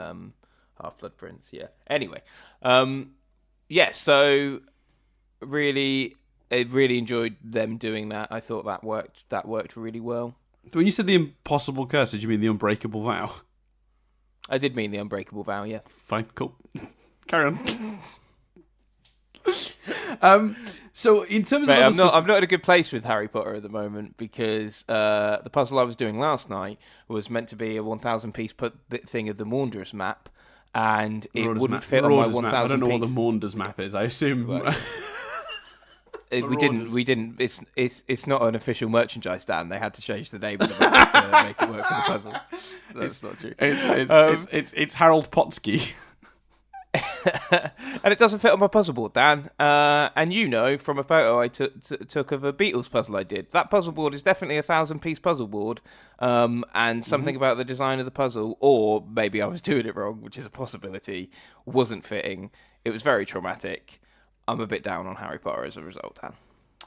Half-Blood Prince. Yeah. Anyway, so I really enjoyed them doing that. I thought that worked really well. When you said the Impossible Curse, did you mean the Unbreakable Vow? I did mean the Unbreakable Vow, yeah. Fine, cool. Carry on. So in terms of... I'm not in a good place with Harry Potter at the moment, because the puzzle I was doing last night was meant to be a 1,000-piece thing of the Maunders map, and it wouldn't fit on my 1,000 piece. I don't know what the Maunders map is. I assume... Right. We didn't. It's not an official merchandise stand. They had to change the name of the map to make it work for the puzzle. That's not true. It's Harold Potsky. And it doesn't fit on my puzzle board, Dan. And from a photo I took of a Beatles puzzle I did, that puzzle board is definitely a 1,000-piece puzzle board. And something about the design of the puzzle, or maybe I was doing it wrong, which is a possibility, wasn't fitting. It was very traumatic. I'm a bit down on Harry Potter as a result, Dan.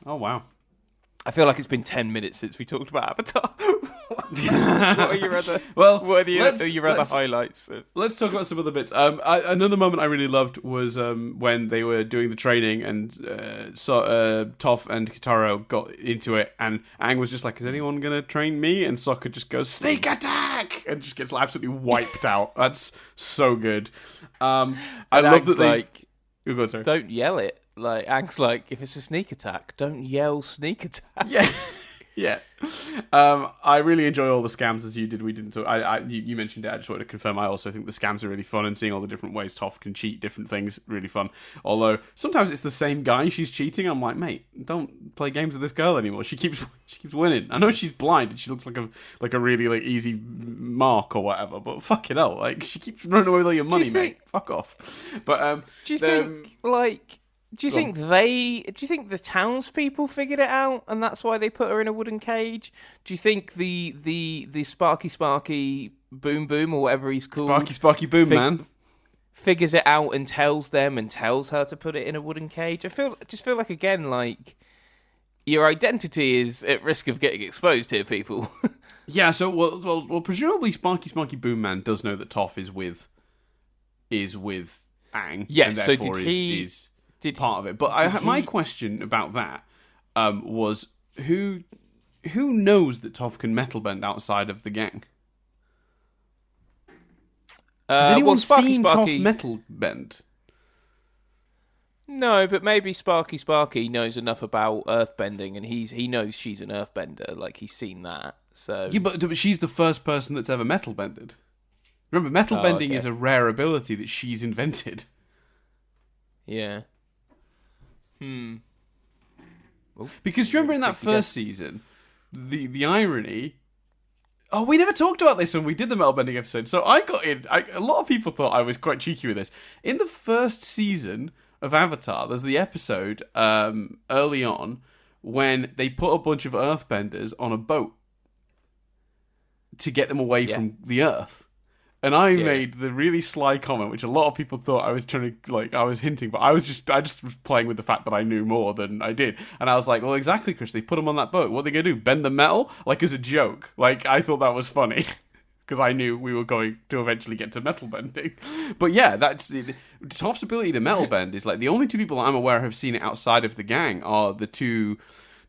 Oh, wow. I feel like it's been 10 minutes since we talked about Avatar. What are your other highlights? Let's talk about some other bits. Another moment I really loved was when they were doing the training, and Toph and Kitaro got into it, and Aang was just like, is anyone going to train me? And Sokka just goes, sneak attack! And just gets absolutely wiped out. That's so good. I love that they... Don't yell it. Aang's like, if it's a sneak attack, don't yell sneak attack. Yeah. I really enjoy all the scams as you did. We didn't. You mentioned it. I just wanted to confirm. I also think the scams are really fun, and seeing all the different ways Toph can cheat different things, really fun. Although sometimes it's the same guy she's cheating. I'm like, mate, don't play games with this girl anymore. She keeps winning. I know she's blind and she looks like a really easy mark or whatever, but fucking hell, she keeps running away with all your money, mate. Fuck off. But do you think Do you think the townspeople figured it out, and that's why they put her in a wooden cage? Do you think the Sparky Boom Boom, or whatever he's called, Sparky Boom Man, figures it out and tells them and tells her to put it in a wooden cage? I just feel like, again, like, your identity is at risk of getting exposed here, people. Yeah. So well, presumably Sparky Boom Man does know that Toph is with Aang. Yes. And So therefore is part of it. But my question about that was who knows that Toph can metal bend outside of the gang? Has anyone seen Toph metal bend? No, but maybe Sparky knows enough about earthbending, and he knows she's an earthbender. Like, he's seen that. So Yeah, but she's the first person that's ever metal bended. Remember, metal bending is a rare ability that she's invented. Yeah. Because remember in that first season, the irony. Oh, we never talked about this when we did the metal bending episode. So I got in. A lot of people thought I was quite cheeky with this. In the first season of Avatar, there's the episode early on when they put a bunch of earthbenders on a boat to get them away from the Earth. And I made the really sly comment, which a lot of people thought I was trying to, like, I was hinting, but I just was playing with the fact that I knew more than I did. And I was like, well, exactly, Chris, they put them on that boat. What are they going to do? Bend the metal? Like, as a joke. Like, I thought that was funny. Because I knew we were going to eventually get to metal bending. But yeah, that's Toph's ability to metal bend is like the only two people I'm aware have seen it outside of the gang are the two,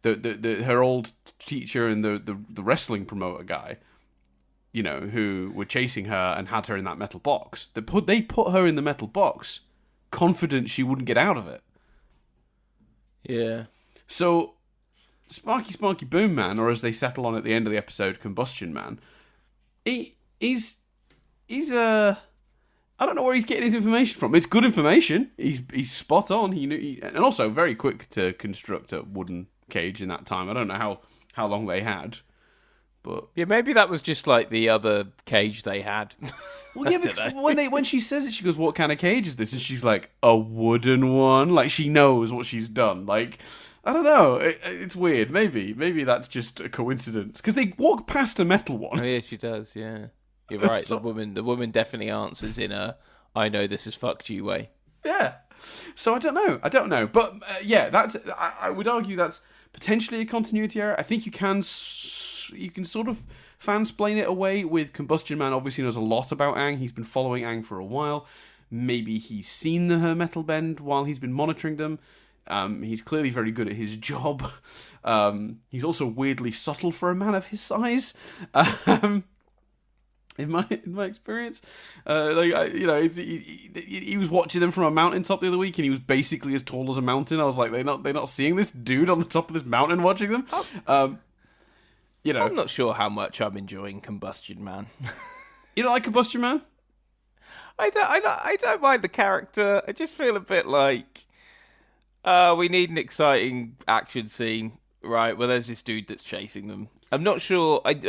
her old teacher and the wrestling promoter guy. You know, who were chasing her and had her in that metal box. They put her in the metal box, confident she wouldn't get out of it. Yeah. So, Sparky Boom Man, or as they settle on at the end of the episode, Combustion Man, he's I don't know where he's getting his information from. It's good information. He's spot on. And also very quick to construct a wooden cage in that time. I don't know how long they had. But yeah, maybe that was just like the other cage they had. Well, yeah, because when she says it, she goes, "What kind of cage is this?" And she's like, "A wooden one." Like, she knows what she's done. Like, I don't know. It's weird. Maybe that's just a coincidence because they walk past a metal one. Oh yeah, she does. Yeah, you're right. The woman definitely answers in a "I know this has fucked you" way. Yeah. So I don't know. But yeah, I would argue that's potentially a continuity error. I think you can sort of fansplain it away with Combustion Man. Obviously knows a lot about Aang. He's been following Aang for a while. Maybe he's seen her metal bend while he's been monitoring them. He's clearly very good at his job. He's also weirdly subtle for a man of his size. In my experience, he was watching them from a mountaintop the other week, and he was basically as tall as a mountain. I was like, they're not seeing this dude on the top of this mountain watching them. I'm not sure how much I'm enjoying Combustion Man. You don't like Combustion Man? I don't mind the character. I just feel a bit like we need an exciting action scene, right? Well, there's this dude that's chasing them. I'm not sure. Maybe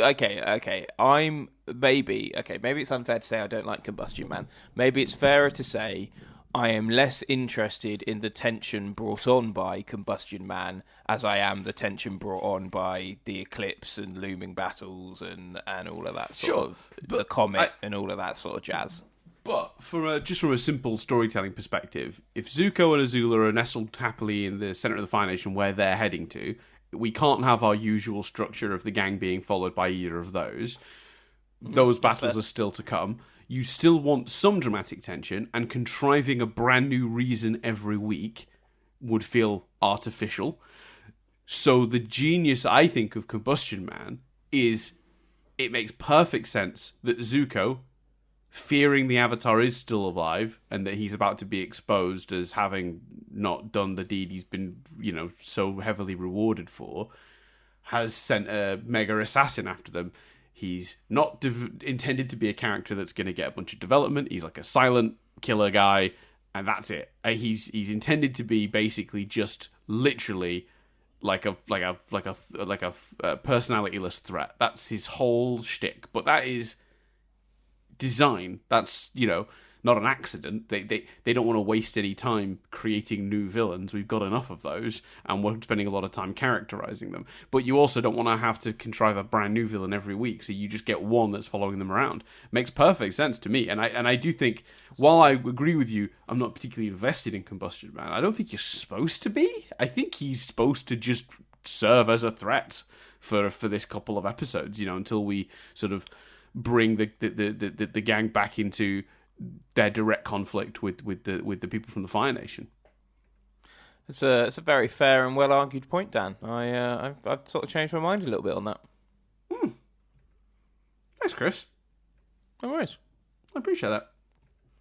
it's unfair to say I don't like Combustion Man. Maybe it's fairer to say I am less interested in the tension brought on by Combustion Man as I am the tension brought on by the eclipse and looming battles and all of that sort of the comet and all of that sort of jazz. But from a simple storytelling perspective, if Zuko and Azula are nestled happily in the center of the Fire Nation where they're heading to, we can't have our usual structure of the gang being followed by either of those. Those battles are still to come. You still want some dramatic tension, and contriving a brand new reason every week would feel artificial. So the genius, I think, of Combustion Man is it makes perfect sense that Zuko, fearing the Avatar is still alive and that he's about to be exposed as having not done the deed he's been, so heavily rewarded for, has sent a mega assassin after them. He's not intended to be a character that's going to get a bunch of development. He's like a silent killer guy, and that's it. He's intended to be basically just literally like a personality-less threat. That's his whole shtick. But that is design. That's not an accident. They don't want to waste any time creating new villains. We've got enough of those, and we're spending a lot of time characterizing them. But you also don't want to have to contrive a brand new villain every week, so you just get one that's following them around. Makes perfect sense to me, and I do think, while I agree with you, I'm not particularly invested in Combustion Man. I don't think you're supposed to be. I think he's supposed to just serve as a threat for this couple of episodes, until we sort of bring the gang back into their direct conflict with the people from the Fire Nation. It's a very fair and well argued point, Dan. I've sort of changed my mind a little bit on that. Thanks, Chris. No worries. I appreciate that.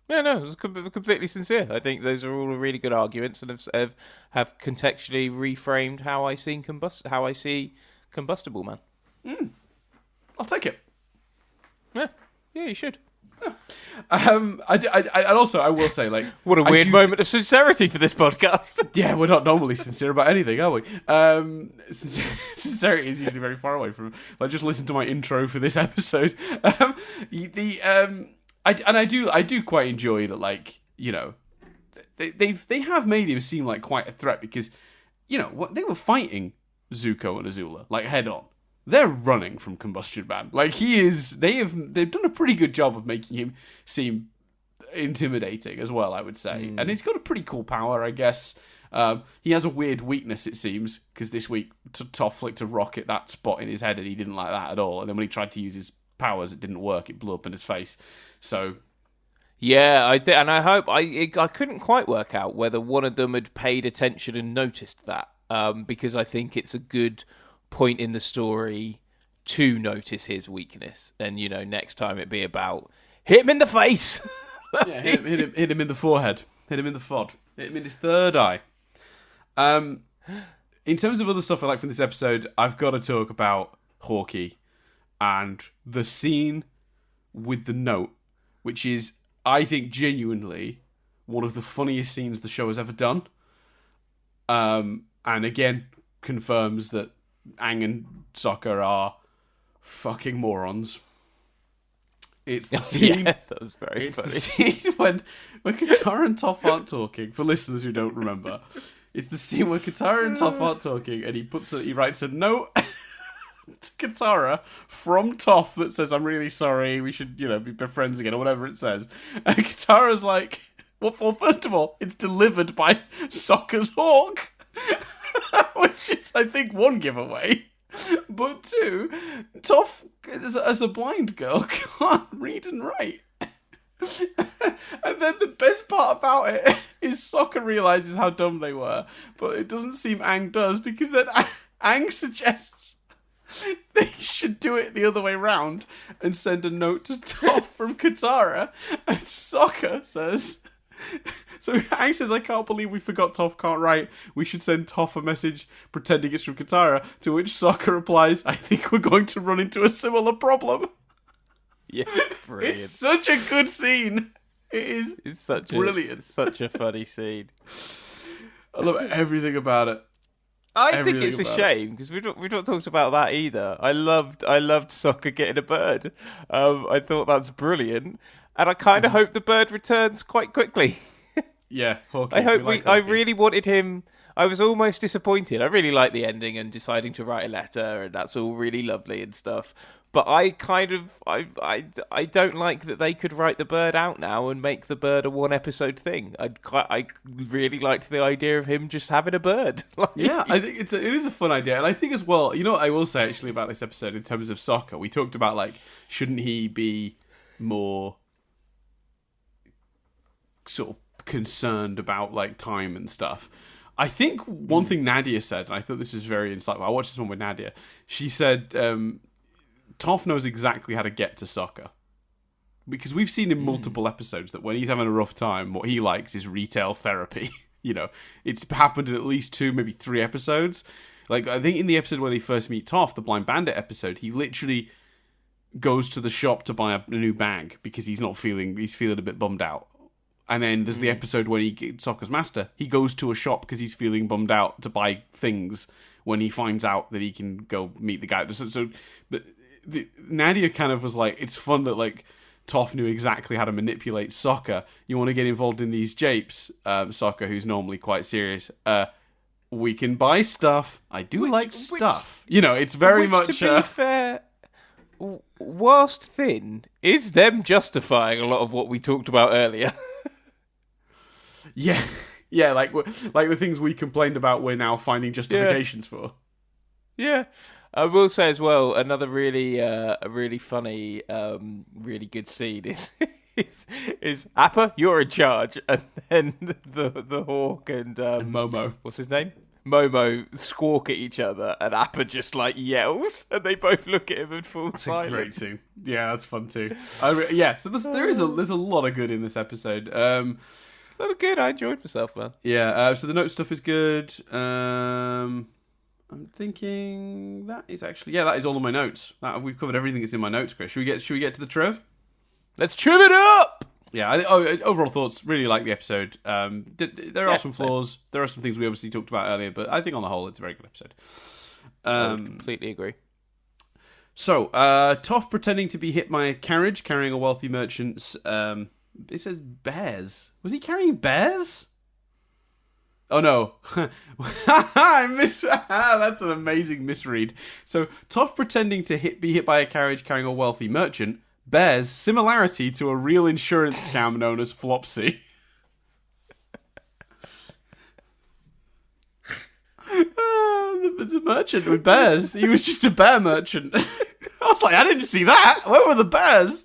Yeah, no, it was completely sincere. I think those are all really good arguments and have contextually reframed how I see Combustible Man. I'll take it. Yeah, you should. I will say, like, what a weird moment of sincerity for this podcast. Yeah, we're not normally sincere about anything, are we? Sincerity is usually very far away from. Like, just listen to my intro for this episode. I do quite enjoy that. Like, they have made him seem like quite a threat because, they were fighting Zuko and Azula like head on. They're running from Combustion Man. Like, they've done a pretty good job of making him seem intimidating as well, I would say. And he's got a pretty cool power, I guess. He has a weird weakness, it seems, because this week Toph flicked a rock at that spot in his head and he didn't like that at all. And then when he tried to use his powers, it didn't work. It blew up in his face. So... yeah, I did, and I hope I couldn't quite work out whether one of them had paid attention and noticed that, because I think it's a good point in the story to notice his weakness, and next time it'd be about hit him in the face. Yeah, hit him in the forehead, hit him in the fod, hit him in his third eye. In terms of other stuff I like from this episode, I've got to talk about Hawkeye and the scene with the note, which is, I think, genuinely one of the funniest scenes the show has ever done. And again, confirms that Aang and Sokka are fucking morons. It's the scene. Yeah, that was very funny. The scene when Katara and Toph aren't talking. For listeners who don't remember, it's the scene where Katara and Toph aren't talking, and he writes a note to Katara from Toph that says, "I'm really sorry. We should, be friends again," or whatever it says. And Katara's like, "Well, first of all, it's delivered by Sokka's hawk." Which is, I think, one giveaway. But two, Toph, as a blind girl, can't read and write. And then the best part about it is Sokka realises how dumb they were. But it doesn't seem Aang does, because then Aang suggests they should do it the other way round and send a note to Toph from Katara. And Sokka says... So Aang says, "I can't believe we forgot Toph can't write. We should send Toph a message pretending it's from Katara." To which Sokka replies, "I think we're going to run into a similar problem." Yeah, it's brilliant. It's such a good scene. It's such brilliant. Such a funny scene. I love everything about it. I think it's a shame because we've not talked about that either. I loved Sokka getting a bird. I thought that's brilliant. And I kind of hope the bird returns quite quickly. Yeah, Hawkeye. I really wanted him. I was almost disappointed. I really liked the ending and deciding to write a letter, and that's all really lovely and stuff. But I don't like that they could write the bird out now and make the bird a one episode thing. I really liked the idea of him just having a bird. Yeah, I think it is a fun idea, and I think as well. What I will say actually about this episode in terms of Sokka, we talked about shouldn't he be more sort of concerned about time and stuff. I think one thing Nadia said, and I thought this was very insightful. I watched this one with Nadia. She said Toph knows exactly how to get to Sokka, because we've seen in multiple episodes that when he's having a rough time, what he likes is retail therapy. It's happened in at least 2, maybe 3 episodes. I think in the episode where they first meet Toph, the Blind Bandit episode, he literally goes to the shop to buy a new bag because he's feeling a bit bummed out. And then there's the episode when he gets Sokka's master. He goes to a shop because he's feeling bummed out to buy things when he finds out that he can go meet the guy. So Nadia kind of was like, it's fun that Toph knew exactly how to manipulate Sokka. You want to get involved in these japes, Sokka, who's normally quite serious. We can buy stuff. I do like stuff. It's very much. To be fair, whilst thin, is them justifying a lot of what we talked about earlier. Yeah, like the things we complained about, we're now finding justifications for. Yeah, I will say as well, another really, really funny, really good scene is Appa, you're in charge, and then the Hawk and Momo, what's his name? Momo squawk at each other, and Appa just yells, and they both look at him and fall silent. Great too. Yeah, that's fun too. So there's a lot of good in this episode. A lot of good. I enjoyed myself, man. Yeah. So the note stuff is good. I'm thinking that is that is all of my notes. We've covered everything that's in my notes, Chris. Should we get to the Trev? Let's trim it up. Yeah, overall thoughts, really like the episode. There are some flaws. There are some things we obviously talked about earlier, but I think on the whole, it's a very good episode. I would completely agree. So, Toph pretending to be hit by a carriage carrying a wealthy merchant's... it says bears. Was he carrying bears? Oh, no. That's an amazing misread. So, Toph pretending to be hit by a carriage carrying a wealthy merchant bears similarity to a real insurance scam known as Flopsy. It's a merchant with bears. He was just a bear merchant. I was like, I didn't see that. Where were the bears?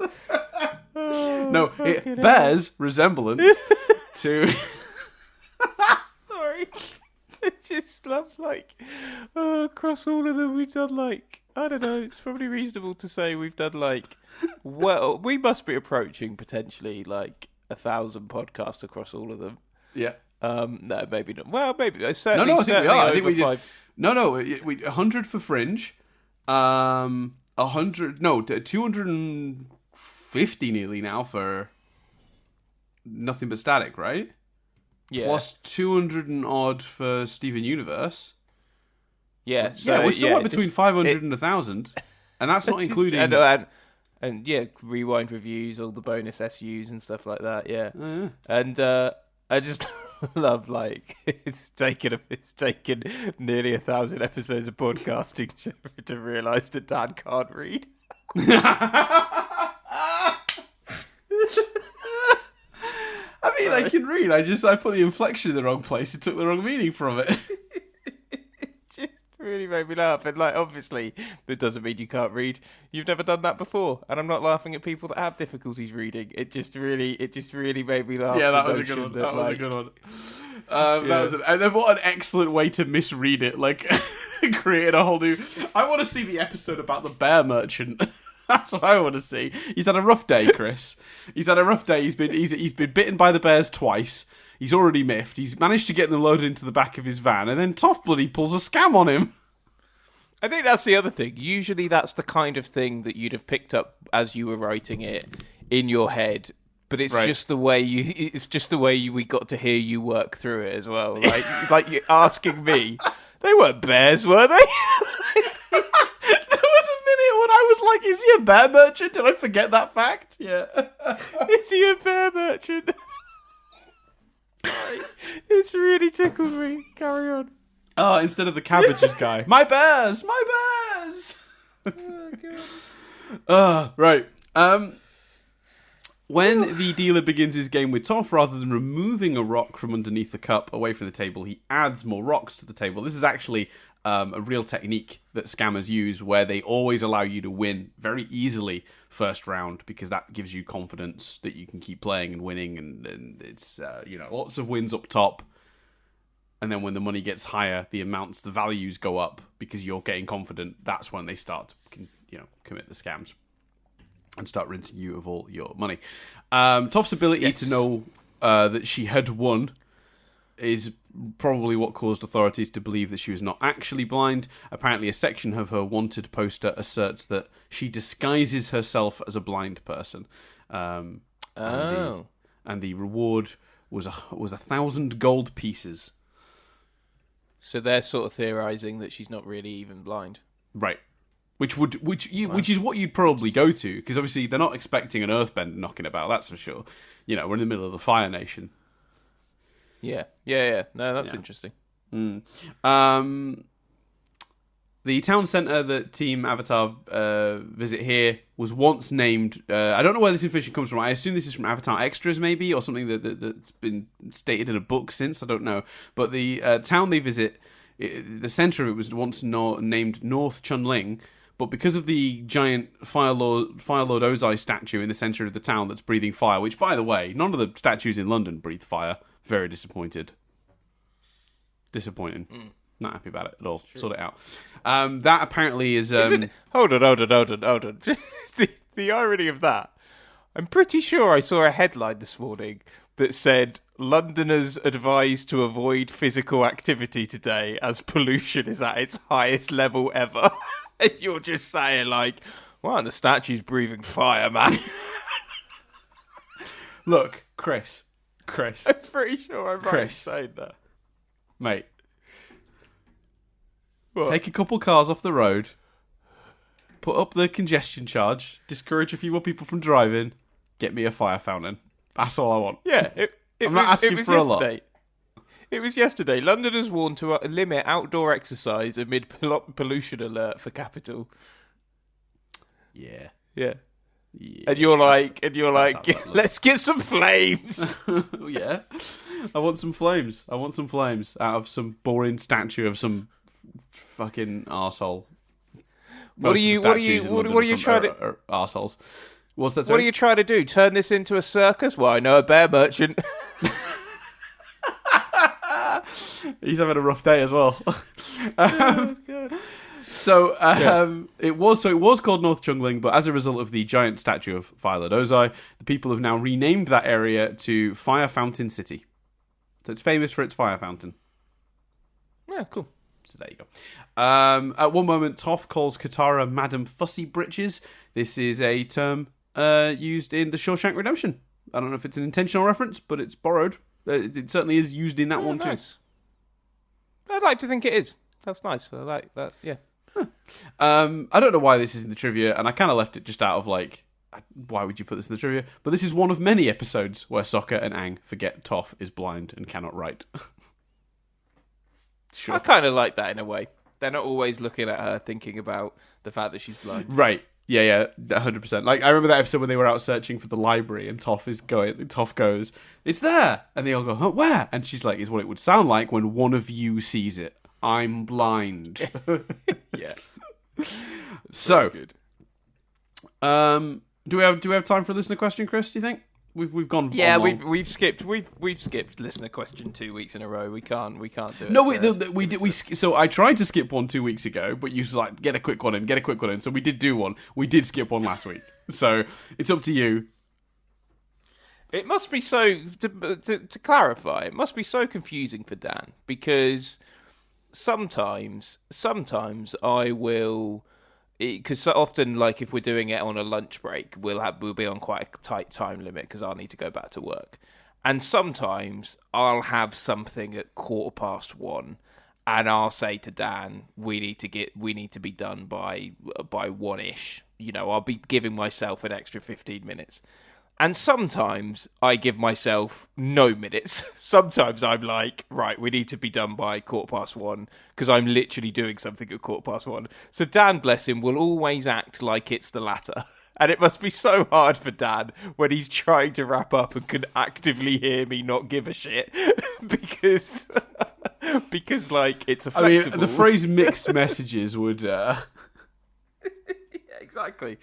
It bears resemblance to... Sorry. It just love across all of them we've done I don't know, it's probably reasonable to say we've done well, we must be approaching potentially 1,000 podcasts across all of them. Yeah. No, maybe not. Well, maybe certainly. No, I think we are. I think we did. No, 100 for Fringe. 100. No, 250 nearly now for Nothing But Static, right? Yeah. Plus 200 and odd for Steven Universe. Yeah. So we're still between 500 and 1,000, and that's not including. And rewind reviews, all the bonus SUs and stuff like that. Yeah. Oh, yeah. And I just love it's taken nearly 1,000 episodes of podcasting to realise that Dan can't read. I mean, I can read. I put the inflection in the wrong place. It took the wrong meaning from it. It just really made me laugh. And obviously, it doesn't mean you can't read. You've never done that before, and I'm not laughing at people that have difficulties reading. It just really made me laugh. Yeah, that was a good one. That was a good one. And then what an excellent way to misread it. Create a whole new. I want to see the episode about the bear merchant. That's what I want to see. He's had a rough day, Chris. He's had a rough day. He's been bitten by the bears twice. He's already miffed. He's managed to get them loaded into the back of his van, and then Toph bloody pulls a scam on him. I think that's the other thing. Usually that's the kind of thing that you'd have picked up as you were writing it in your head. But it's just the way we got to hear you work through it as well. Like you're asking me. They weren't bears, were they? When I was like, is he a bear merchant? Did I forget that fact? Yeah. Is he a bear merchant? Sorry. It's really tickled me. Carry on. Oh, instead of the cabbages guy. My bears! My bears! Oh, God. Right. When the dealer begins his game with Toph, rather than removing a rock from underneath the cup away from the table, he adds more rocks to the table. This is actually a real technique that scammers use, where they always allow you to win very easily first round, because that gives you confidence that you can keep playing and winning, and it's lots of wins up top. And then when the money gets higher, the values go up because you're getting confident. That's when they start to commit the scams and start rinsing you of all your money. Toph's ability to know that she had won is probably what caused authorities to believe that she was not actually blind. Apparently, a section of her wanted poster asserts that she disguises herself as a blind person. And the reward was 1,000 gold pieces. So they're sort of theorising that she's not really even blind. Right. which is what you'd probably go to, because obviously they're not expecting an earthbender knocking about. That's for sure. You know, we're in the middle of the Fire Nation. Yeah. No, that's interesting. The town centre that Team Avatar visit here was once named... I don't know where this information comes from. I assume this is from Avatar Extras, maybe, or something that's been stated in a book since. I don't know. But the town they visit, the centre of it was once named North Chunling, but because of the giant Fire Lord Ozai statue in the centre of the town that's breathing fire, which, by the way, none of the statues in London breathe fire. Very disappointed. Disappointing. Not happy about it at all. Sure. Sort it out. That apparently is... Hold on. The irony of that. I'm pretty sure I saw a headline this morning that said, Londoners advised to avoid physical activity today as pollution is at its highest level ever. And you're just saying, like, wow, the statue's breathing fire, man. Look, Chris. I'm pretty sure I'm right saying that. Mate. What? Take a couple cars off the road, put up the congestion charge, discourage a few more people from driving, get me a fire fountain. That's all I want. Yeah, I'm not asking for a lot. It was yesterday. Londoners warned to limit outdoor exercise amid pollution alert for capital. Yeah. And you're like, let's get some flames. Yeah. I want some flames out of some boring statue of some fucking arsehole. What are you trying to arseholes? What's that? What are you trying to do? Turn this into a circus? Well, I know a bear merchant. He's having a rough day as well. It was called North Chungling, but as a result of the giant statue of Fire Lord Ozai, the people have now renamed that area to Fire Fountain City. So it's famous for its fire fountain. Yeah, cool. So there you go. At one moment, Toph calls Katara Madam Fussy Britches. This is a term used in The Shawshank Redemption. I don't know if it's an intentional reference, but it's borrowed. It certainly is used in that one nice. Too. I'd like to think it is. That's nice. I like that. Yeah. I don't know why this is in the trivia, and I kind of left it just out of like, why would you put this in the trivia? But this is one of many episodes where Sokka and Aang forget Toph is blind and cannot write. Sure. I kind of like that in a way. They're not always looking at her thinking about the fact that she's blind. Right. Yeah, 100%. Like, I remember that episode when they were out searching for the library and Toph goes, it's there! And they all go, huh, where? And she's like, it's what it would sound like when one of you sees it. I'm blind. Yeah. So, good. Do we have time for a listener question, Chris, do you think? We've gone. Yeah, we've skipped listener question 2 weeks in a row. We can't do it. No, we did. So I tried to skip one 2 weeks ago, but you was like, get a quick one in. So we did do one. We did skip one last week. So it's up to you. It must be so to clarify. It must be so confusing for Dan because sometimes I will. Because so often, like if we're doing it on a lunch break, we'll be on quite a tight time limit because I'll need to go back to work, and sometimes I'll have something at 1:15, and I'll say to Dan, we need to be done by 1ish. You know, I'll be giving myself an extra 15 minutes. And sometimes I give myself no minutes. Sometimes I'm like, right, we need to be done by 1:15 because I'm literally doing something at 1:15. So Dan, bless him, will always act like it's the latter. And it must be so hard for Dan when he's trying to wrap up and can actively hear me not give a shit because like it's a flexible... I mean, the phrase mixed messages would... Exactly.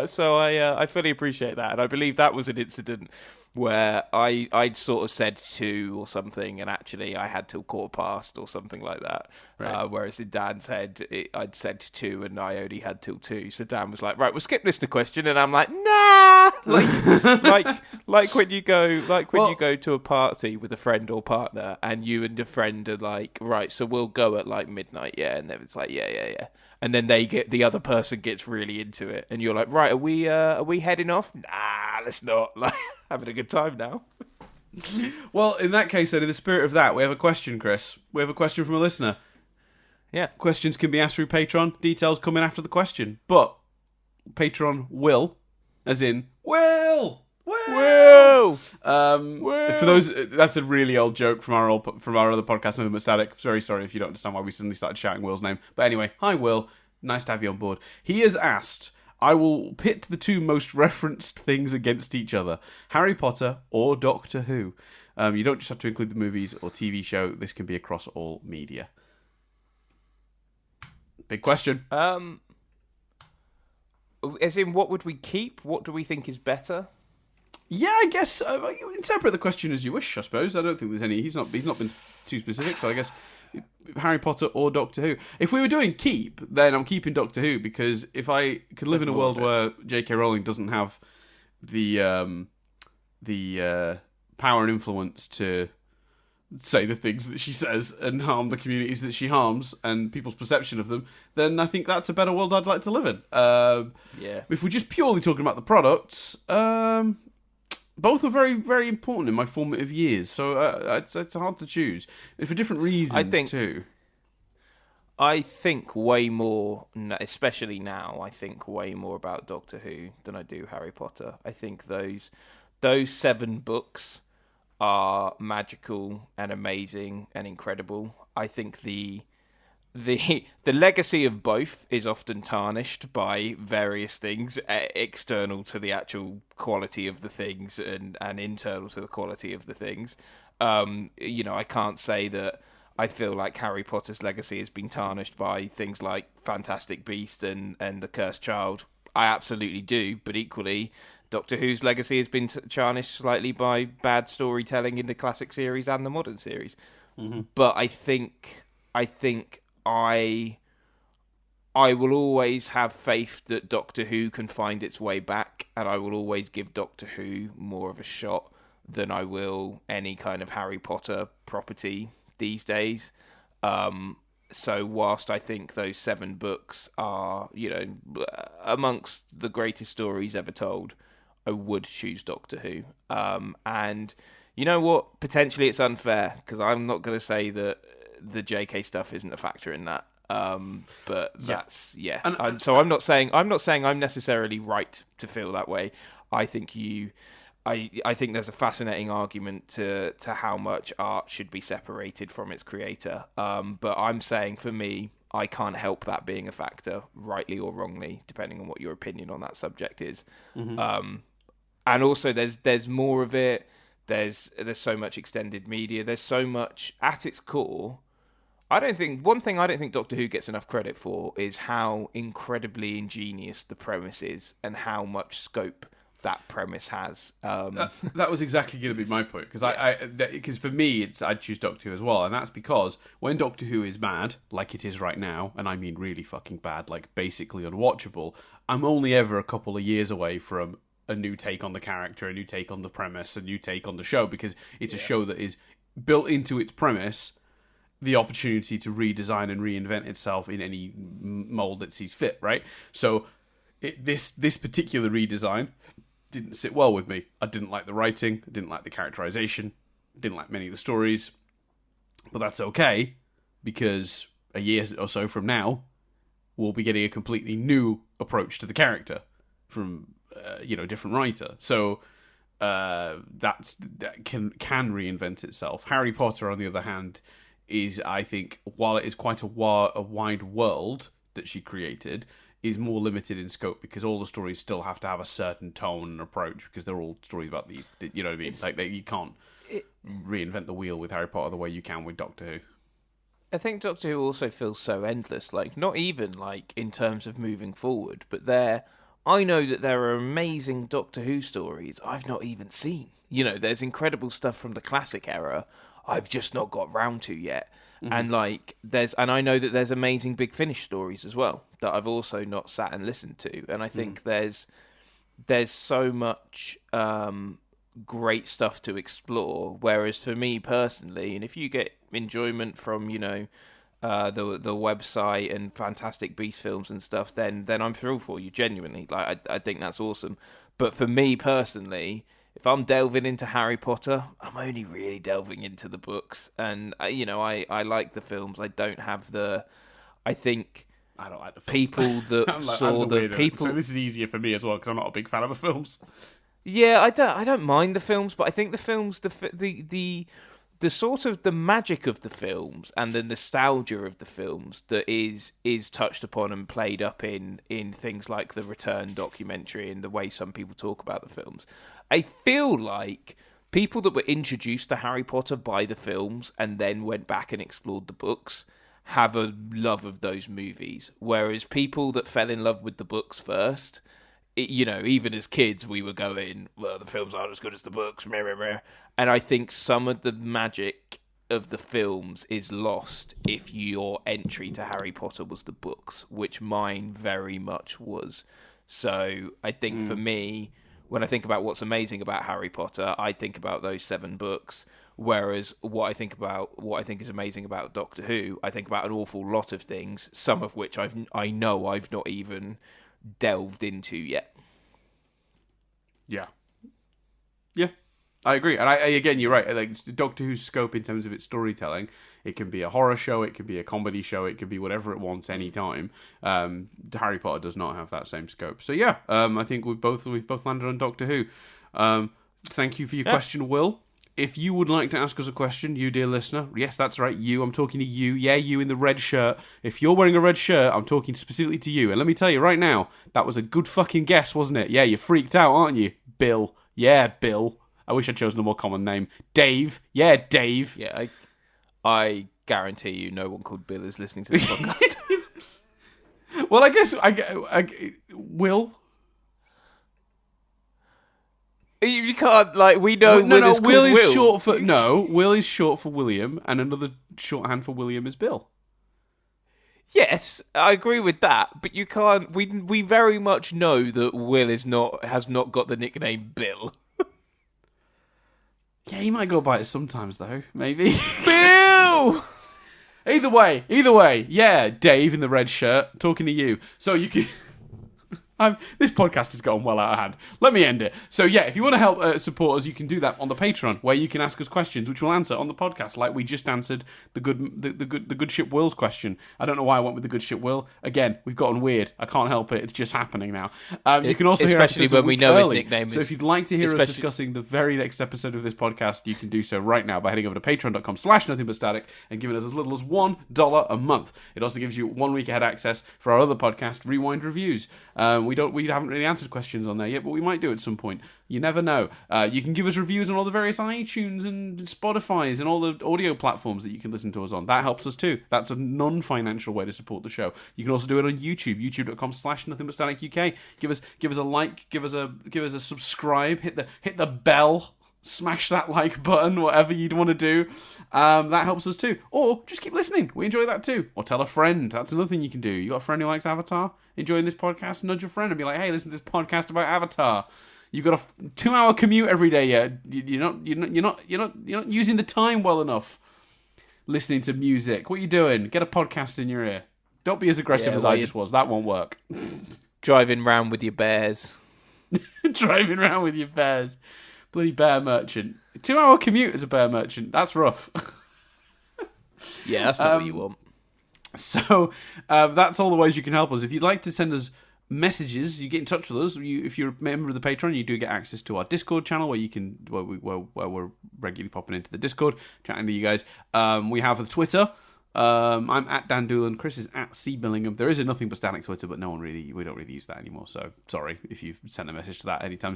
So I fully appreciate that, and I believe that was an incident where I'd sort of said 2 or something, and actually I had till 1:15 or something like that. Right. Whereas in Dan's head, I'd said 2 and I only had till 2. So Dan was like, "Right, we'll skip this to question," and I'm like, "Nah." Like when you go you go to a party with a friend or partner, and you and your friend are like, "Right, so we'll go at like midnight," yeah, and then it's like, yeah. And then the other person gets really into it, and you're like, right, are we heading off? Nah, let's not. Like, having a good time now. Well, in that case, then, in the spirit of that, we have a question, Chris. We have a question from a listener. Yeah. Questions can be asked through Patreon. Details coming after the question. But Patreon will, as in Will. Whoa! For those, that's a really old joke from our other podcast, Movement Static. Very sorry if you don't understand why we suddenly started shouting Will's name. But anyway, hi Will, nice to have you on board. He has asked, I will pit the two most referenced things against each other: Harry Potter or Doctor Who. You don't just have to include the movies or TV show. This can be across all media. Big question. As in, what would we keep? What do we think is better? Yeah, I guess you interpret the question as you wish. I suppose I don't think there's any. He's not been too specific, so I guess Harry Potter or Doctor Who. If we were doing keep, then I'm keeping Doctor Who, because if I could live in a world where J.K. Rowling doesn't have the power and influence to say the things that she says and harm the communities that she harms and people's perception of them, then I think that's a better world I'd like to live in. Yeah. If we're just purely talking about the products, both were very, very important in my formative years, so it's hard to choose. For different reasons, too. I think way more, especially now, I think way more about Doctor Who than I do Harry Potter. I think those 7 books are magical and amazing and incredible. I think the legacy of both is often tarnished by various things external to the actual quality of the things and internal to the quality of the things. I can't say that I feel like Harry Potter's legacy has been tarnished by things like Fantastic Beasts and The Cursed Child. I absolutely do, but equally, Doctor Who's legacy has been tarnished slightly by bad storytelling in the classic series and the modern series. Mm-hmm. But I think I will always have faith that Doctor Who can find its way back, and I will always give Doctor Who more of a shot than I will any kind of Harry Potter property these days. So whilst I think those 7 books are, amongst the greatest stories ever told, I would choose Doctor Who. And you know what? Potentially it's unfair, because I'm not going to say that the JK stuff isn't a factor in that. But that's so I'm not saying I'm necessarily right to feel that way. I think I think there's a fascinating argument to how much art should be separated from its creator. But I'm saying, for me, I can't help that being a factor, rightly or wrongly, depending on what your opinion on that subject is. Mm-hmm. And also, there's more of it. There's so much extended media. There's so much at its core. One thing I don't think Doctor Who gets enough credit for is how incredibly ingenious the premise is and how much scope that premise has. That was exactly going to be my point, because for me, I'd choose Doctor Who as well, and that's because when Doctor Who is bad, like it is right now, and I mean really fucking bad, like basically unwatchable, I'm only ever a couple of years away from a new take on the character, a new take on the premise, a new take on the show, because it's a show that is built into its premise the opportunity to redesign and reinvent itself in any mold that sees fit, right? So this particular redesign didn't sit well with me. I didn't like the writing, I didn't like the characterization, didn't like many of the stories, but that's okay, because a year or so from now, we'll be getting a completely new approach to the character from a different writer. So that can reinvent itself. Harry Potter, on the other hand, is, I think, while it is quite a wide world that she created, is more limited in scope, because all the stories still have to have a certain tone and approach, because they're all stories about these, you know what I mean? Like, you can't reinvent the wheel with Harry Potter the way you can with Doctor Who. I think Doctor Who also feels so endless, like, not even, like, in terms of moving forward, but I know that there are amazing Doctor Who stories I've not even seen. There's incredible stuff from the classic era I've just not got round to yet. Mm-hmm. And I know that there's amazing Big Finish stories as well that I've also not sat and listened to. And I think there's so much great stuff to explore. Whereas for me personally, and if you get enjoyment from the website and Fantastic Beast films and stuff, then I'm thrilled for you, genuinely. Like I think that's awesome. But for me personally, if I'm delving into Harry Potter, I'm only really delving into the books, and I like the films. I don't have the I think I don't like the films. people that I'm saw the people. So this is easier for me as well because I'm not a big fan of the films. Yeah, I don't mind the films, but I think the films, the sort of the magic of the films and the nostalgia of the films that is touched upon and played up in things like the Return documentary and the way some people talk about the films. I feel like people that were introduced to Harry Potter by the films and then went back and explored the books have a love of those movies, whereas people that fell in love with the books first, even as kids, we were going, well, the films aren't as good as the books, meh, meh, meh. And I think some of the magic of the films is lost if your entry to Harry Potter was the books, which mine very much was. So I think for me, when I think about what's amazing about Harry Potter, I think about those 7 books. Whereas what I think is amazing about Doctor Who, I think about an awful lot of things, some of which I know I've not even delved into yet. Yeah, I agree. And again, you're right. Like Doctor Who's scope in terms of its storytelling, it can be a horror show, it can be a comedy show, it can be whatever it wants anytime. Harry Potter does not have that same scope. So yeah, I think we've both landed on Doctor Who. Thank you for your question, Will. If you would like to ask us a question, you dear listener, yes, that's right, you, I'm talking to you, yeah, you in the red shirt. If you're wearing a red shirt, I'm talking specifically to you. And let me tell you right now, that was a good fucking guess, wasn't it? Yeah, you freaked out, aren't you? Bill. Yeah, Bill. I wish I'd chosen a more common name. Dave. Yeah, Dave. Yeah, I guarantee you no one called Bill is listening to this podcast. Well, I guess, Will... You can't, we know Will is short for... No, Will is short for William, and another shorthand for William is Bill. Yes, I agree with that, but you can't... We very much know that Will has not got the nickname Bill. Yeah, he might go by it sometimes, though. Maybe. Bill! Either way. Yeah, Dave in the red shirt, talking to you. So you can... this podcast has gone well out of hand. Let me end it. So yeah, if you want to help support us, you can do that on the Patreon, where you can ask us questions, which we'll answer on the podcast, like we just answered the good ship Will's question. I don't know why I went with the good ship Will. Again, we've gotten weird. I can't help it. It's just happening now. You can also hear especially when we know early. His nickname. So if you'd like to hear us discussing the very next episode of this podcast, you can do so right now by heading over to patreon.com/nothingbutstatic and giving us as little as $1 a month. It also gives you 1 week ahead access for our other podcast, Rewind Reviews. We haven't really answered questions on there yet, but we might do at some point. You never know. You can give us reviews on all the various iTunes and Spotify's and all the audio platforms that you can listen to us on. That helps us too. That's a non-financial way to support the show. You can also do it on YouTube, youtube.com/nothingbutstaticuk. Give us a like, give us a subscribe, hit the bell. Smash that like button, whatever you'd want to do. That helps us too. Or just keep listening. We enjoy that too. Or tell a friend. That's another thing you can do. You got a friend who likes Avatar? Enjoying this podcast? Nudge your friend and be like, hey, listen to this podcast about Avatar. You've got a 2-hour commute every day. Yeah, you're not using the time well enough. Listening to music. What are you doing? Get a podcast in your ear. Don't be as aggressive as I just was. That won't work. Driving round with your bears. Driving around with your bears. Bloody bear merchant. 2-hour commute as a bear merchant. That's rough. Yeah, that's not what you want. So that's all the ways you can help us. If you'd like to send us messages, you get in touch with us. If you're a member of the Patreon, you do get access to our Discord channel where we're regularly popping into the Discord, chatting to you guys. We have a Twitter. I'm at Dan Doolan. Chris is at C Billingham. There is a Nothing But Static Twitter, but we don't really use that anymore. So sorry if you've sent a message to that anytime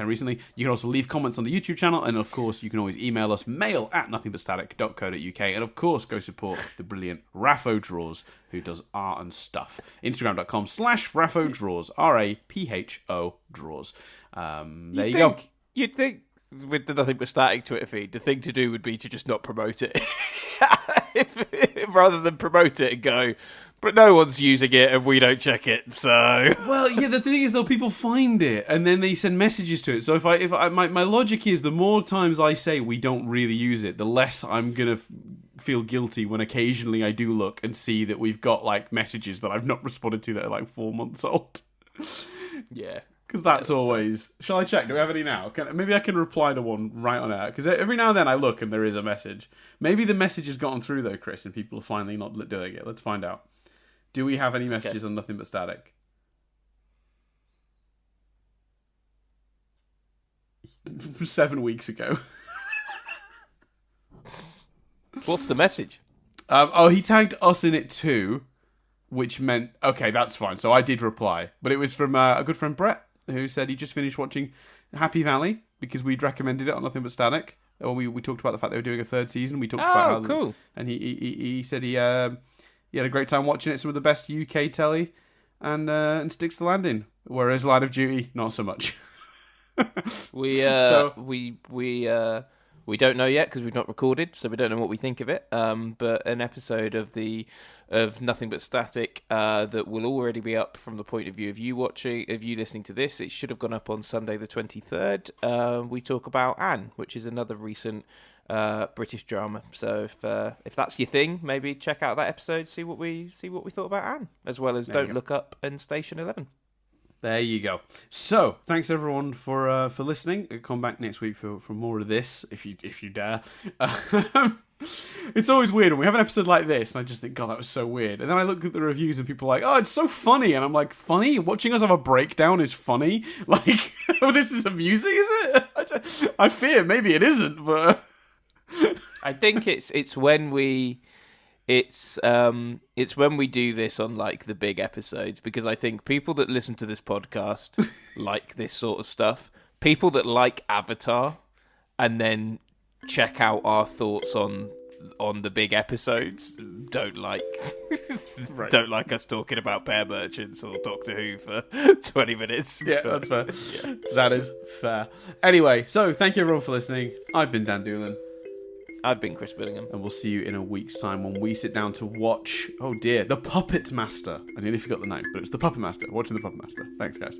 recently. You can also leave comments on the YouTube channel, and of course you can always email us mail@nothingbutstatic.co.uk, and of course go support the brilliant Raphodraws, who does art and stuff. Instagram.com/Raphodraws, RAPHO draws. There you go. You'd think with the Nothing But Static Twitter feed, the thing to do would be to just not promote it. Rather than promote it and go, but no one's using it and we don't check it, so... Well, yeah, the thing is, though, people find it and then they send messages to it. So my logic is, the more times I say we don't really use it, the less I'm going to feel guilty when occasionally I do look and see that we've got, messages that I've not responded to that are, 4 months old. Yeah. Because that's always... Fair. Shall I check? Do we have any now? Maybe I can reply to one right on air. Because every now and then I look and there is a message. Maybe the message has gotten through though, Chris, and people are finally not doing it. Let's find out. Do we have any messages on Nothing But Static? From 7 weeks ago. What's the message? He tagged us in it too, which meant, okay, that's fine. So I did reply. But it was from a good friend, Brett, who said he just finished watching Happy Valley because we'd recommended it on Nothing But Static. Or we talked about the fact they were doing a third season. We talked about how cool. And he said he had a great time watching it. Some of the best UK telly, and sticks the landing. Whereas Line of Duty, not so much. We don't know yet because we've not recorded, so we don't know what we think of it. But an episode of Nothing But Static that will already be up from the point of view of you listening to this. It should have gone up on Sunday the 23rd. We talk about Anne, which is another recent British drama. So if that's your thing, maybe check out that episode. See what we thought about Anne, as well as Don't Look Up and Station 11. There you go. So, thanks everyone for listening. I'll come back next week for more of this, if you dare. It's always weird when we have an episode like this, and I just think, God, that was so weird. And then I look at the reviews, and people are like, oh, it's so funny. And I'm like, funny? Watching us have a breakdown is funny? Like, oh, this is amusing, is it? I fear maybe it isn't, but... I think it's when we... It's when we do this on like the big episodes, because I think people that listen to this podcast like this sort of stuff. People that like Avatar and then check out our thoughts on the big episodes don't like us talking about Bear Merchants or Doctor Who for 20 minutes. Yeah, that's fair. Yeah. That is fair. Anyway, so thank you everyone for listening. I've been Dan Doolan. I've been Chris Billingham. And we'll see you in a week's time when we sit down to watch, oh dear, The Puppet Master. I nearly forgot the name, but it's The Puppet Master. Watching The Puppet Master. Thanks, guys.